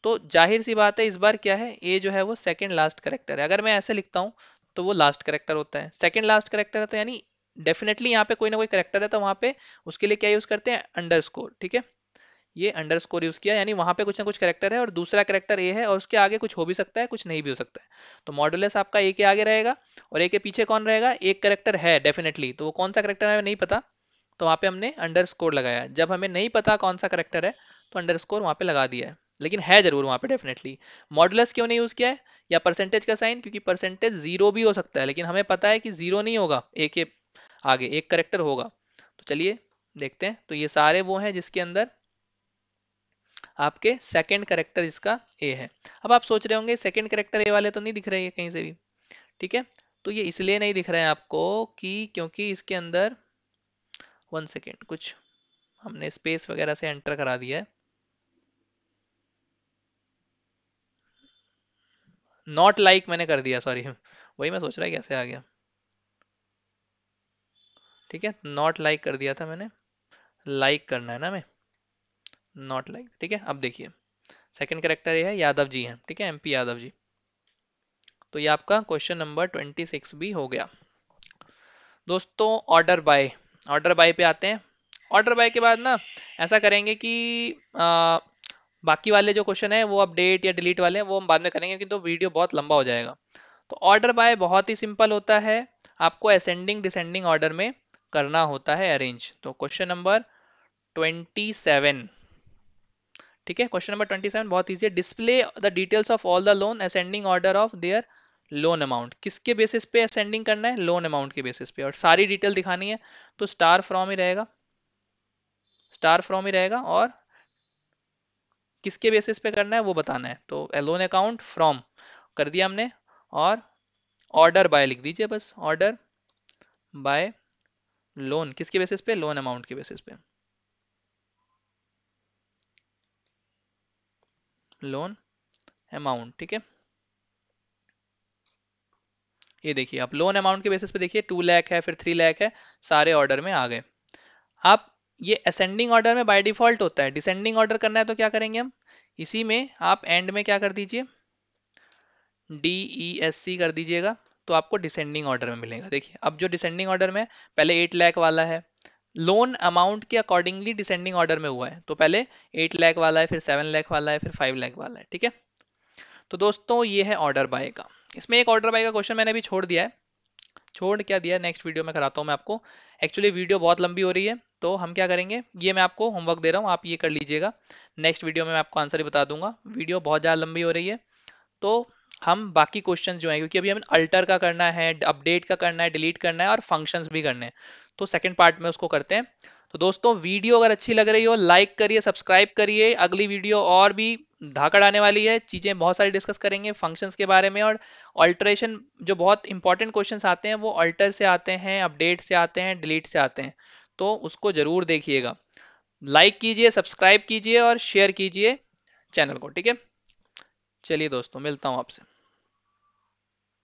तो जाहिर सी बात है इस बार क्या है, ए जो है वो सेकेंड लास्ट कैरेक्टर है। अगर मैं ऐसे लिखता हूँ तो वो लास्ट कैरेक्टर होता है, सेकेंड लास्ट कैरेक्टर है तो यानी डेफिनेटली यहाँ पे कोई ना कोई कैरेक्टर है, तो वहां पे उसके लिए क्या यूज करते हैं, अंडरस्कोर। ठीक है, ये अंडरस्कोर यूज किया, यानी वहां पे कुछ ना कुछ कैरेक्टर है और दूसरा कैरेक्टर ए है और उसके आगे कुछ हो भी सकता है कुछ नहीं भी हो सकता है। तो मॉडुलस आपका ए के आगे रहेगा और ए के पीछे कौन रहेगा, एक कैरेक्टर है डेफिनेटली, तो वो कौन सा कैरेक्टर है नहीं पता, तो वहां पे हमने अंडरस्कोर लगाया। जब हमें नहीं पता कौन सा कैरेक्टर है तो अंडरस्कोर वहां पे लगा दिया है, लेकिन है जरूर वहां पे डेफिनेटली। मॉडुलस क्यों नहीं यूज किया है, या परसेंटेज का साइन, क्योंकि परसेंटेज जीरो भी हो सकता है, लेकिन हमें पता है कि जीरो नहीं होगा, ए के आगे एक कैरेक्टर होगा। तो चलिए देखते हैं, तो ये सारे वो हैं जिसके अंदर आपके सेकंड करेक्टर इसका ए है। अब आप सोच रहे होंगे सेकंड करेक्टर ए वाले तो नहीं दिख रहे हैं कहीं से भी। ठीक है, तो ये इसलिए नहीं दिख रहे हैं आपको कि क्योंकि इसके अंदर 1 सेकेंड कुछ हमने स्पेस वगैरह से एंटर करा दिया है। नॉट लाइक मैंने कर दिया, सॉरी वही मैं सोच रहा कैसे आ गया। ठीक है, नॉट लाइक कर दिया था मैंने, लाइक करना है ना मैं, नॉट लाइक। ठीक है, अब देखिए सेकंड करेक्टर ये है, यादव जी हैं। ठीक है, एमपी यादव जी। तो ये आपका क्वेश्चन नंबर 26 भी हो गया। दोस्तों ऑर्डर बाय, ऑर्डर बाय पे आते हैं। ऑर्डर बाय के बाद ना ऐसा करेंगे कि बाकी वाले जो क्वेश्चन है वो अपडेट या डिलीट वाले हैं वो हम बाद में करेंगे, क्योंकि तो वीडियो बहुत लंबा हो जाएगा। तो ऑर्डर बाय बहुत ही सिंपल होता है, आपको असेंडिंग डिसेंडिंग ऑर्डर में करना होता है अरेंज। तो क्वेश्चन नंबर 27, ठीक है, क्वेश्चन नंबर 27 बहुत ईजी है। Display the details of all the loan ascending order of their loan amount. किसके बेसिस पे असेंडिंग करना है, लोन अमाउंट के बेसिस पे, और सारी डिटेल दिखानी है। तो स्टार फ्रॉम ही रहेगा, स्टार फ्रॉम ही रहेगा, और किसके बेसिस पे करना है वो बताना है। तो लोन अकाउंट फ्रॉम कर दिया हमने, और ऑर्डर बाय लिख दीजिए बस, ऑर्डर बाय लोन किसके बेसिस पे, लोन अमाउंट के बेसिस पे, लोन अमाउंट। ठीक है, ये देखिए आप लोन अमाउंट के बेसिस पे देखिए 2 लाख है फिर 3 लाख है, सारे ऑर्डर में आ गए। आप ये असेंडिंग ऑर्डर में बाय डिफॉल्ट होता है, डिसेंडिंग ऑर्डर करना है तो क्या करेंगे हम, इसी में आप एंड में क्या कर दीजिए, DESC कर दीजिएगा, तो आपको डिसेंडिंग ऑर्डर में मिलेगा। देखिए अब जो डिसेंडिंग ऑर्डर में पहले 8 लाख वाला है, लोन अमाउंट के अकॉर्डिंगली डिसेंडिंग ऑर्डर में हुआ है, तो पहले 8 लाख वाला है फिर 7 लाख वाला है फिर 5 लाख वाला है। ठीक है, तो दोस्तों ये है ऑर्डर बाय का। इसमें एक ऑर्डर बाय का क्वेश्चन मैंने अभी छोड़ दिया है, छोड़ क्या दिया, नेक्स्ट वीडियो में कराता हूँ मैं आपको। एक्चुअली वीडियो बहुत लंबी हो रही है, तो हम क्या करेंगे, ये मैं आपको होमवर्क दे रहा हूँ, आप ये कर लीजिएगा। नेक्स्ट वीडियो में मैं आपको आंसर ही बता दूंगा, वीडियो बहुत ज़्यादा लंबी हो रही है। तो हम बाकी क्वेश्चंस जो हैं, क्योंकि अभी हमें अल्टर का करना है, अपडेट का करना है, डिलीट करना है और फंक्शंस भी करने हैं, तो सेकंड पार्ट में उसको करते हैं। तो दोस्तों वीडियो अगर अच्छी लग रही हो लाइक करिए, सब्सक्राइब करिए। अगली वीडियो और भी धाकड़ आने वाली है, चीज़ें बहुत सारी डिस्कस करेंगे फंक्शंस के बारे में, और ऑल्टरेशन जो बहुत इंपॉर्टेंट क्वेश्चंस आते हैं वो अल्टर से आते हैं, अपडेट से आते हैं, डिलीट से आते हैं, तो उसको जरूर देखिएगा। लाइक कीजिए, सब्सक्राइब कीजिए और शेयर कीजिए चैनल को। ठीक है, चलिए दोस्तों मिलता हूँ आपसे।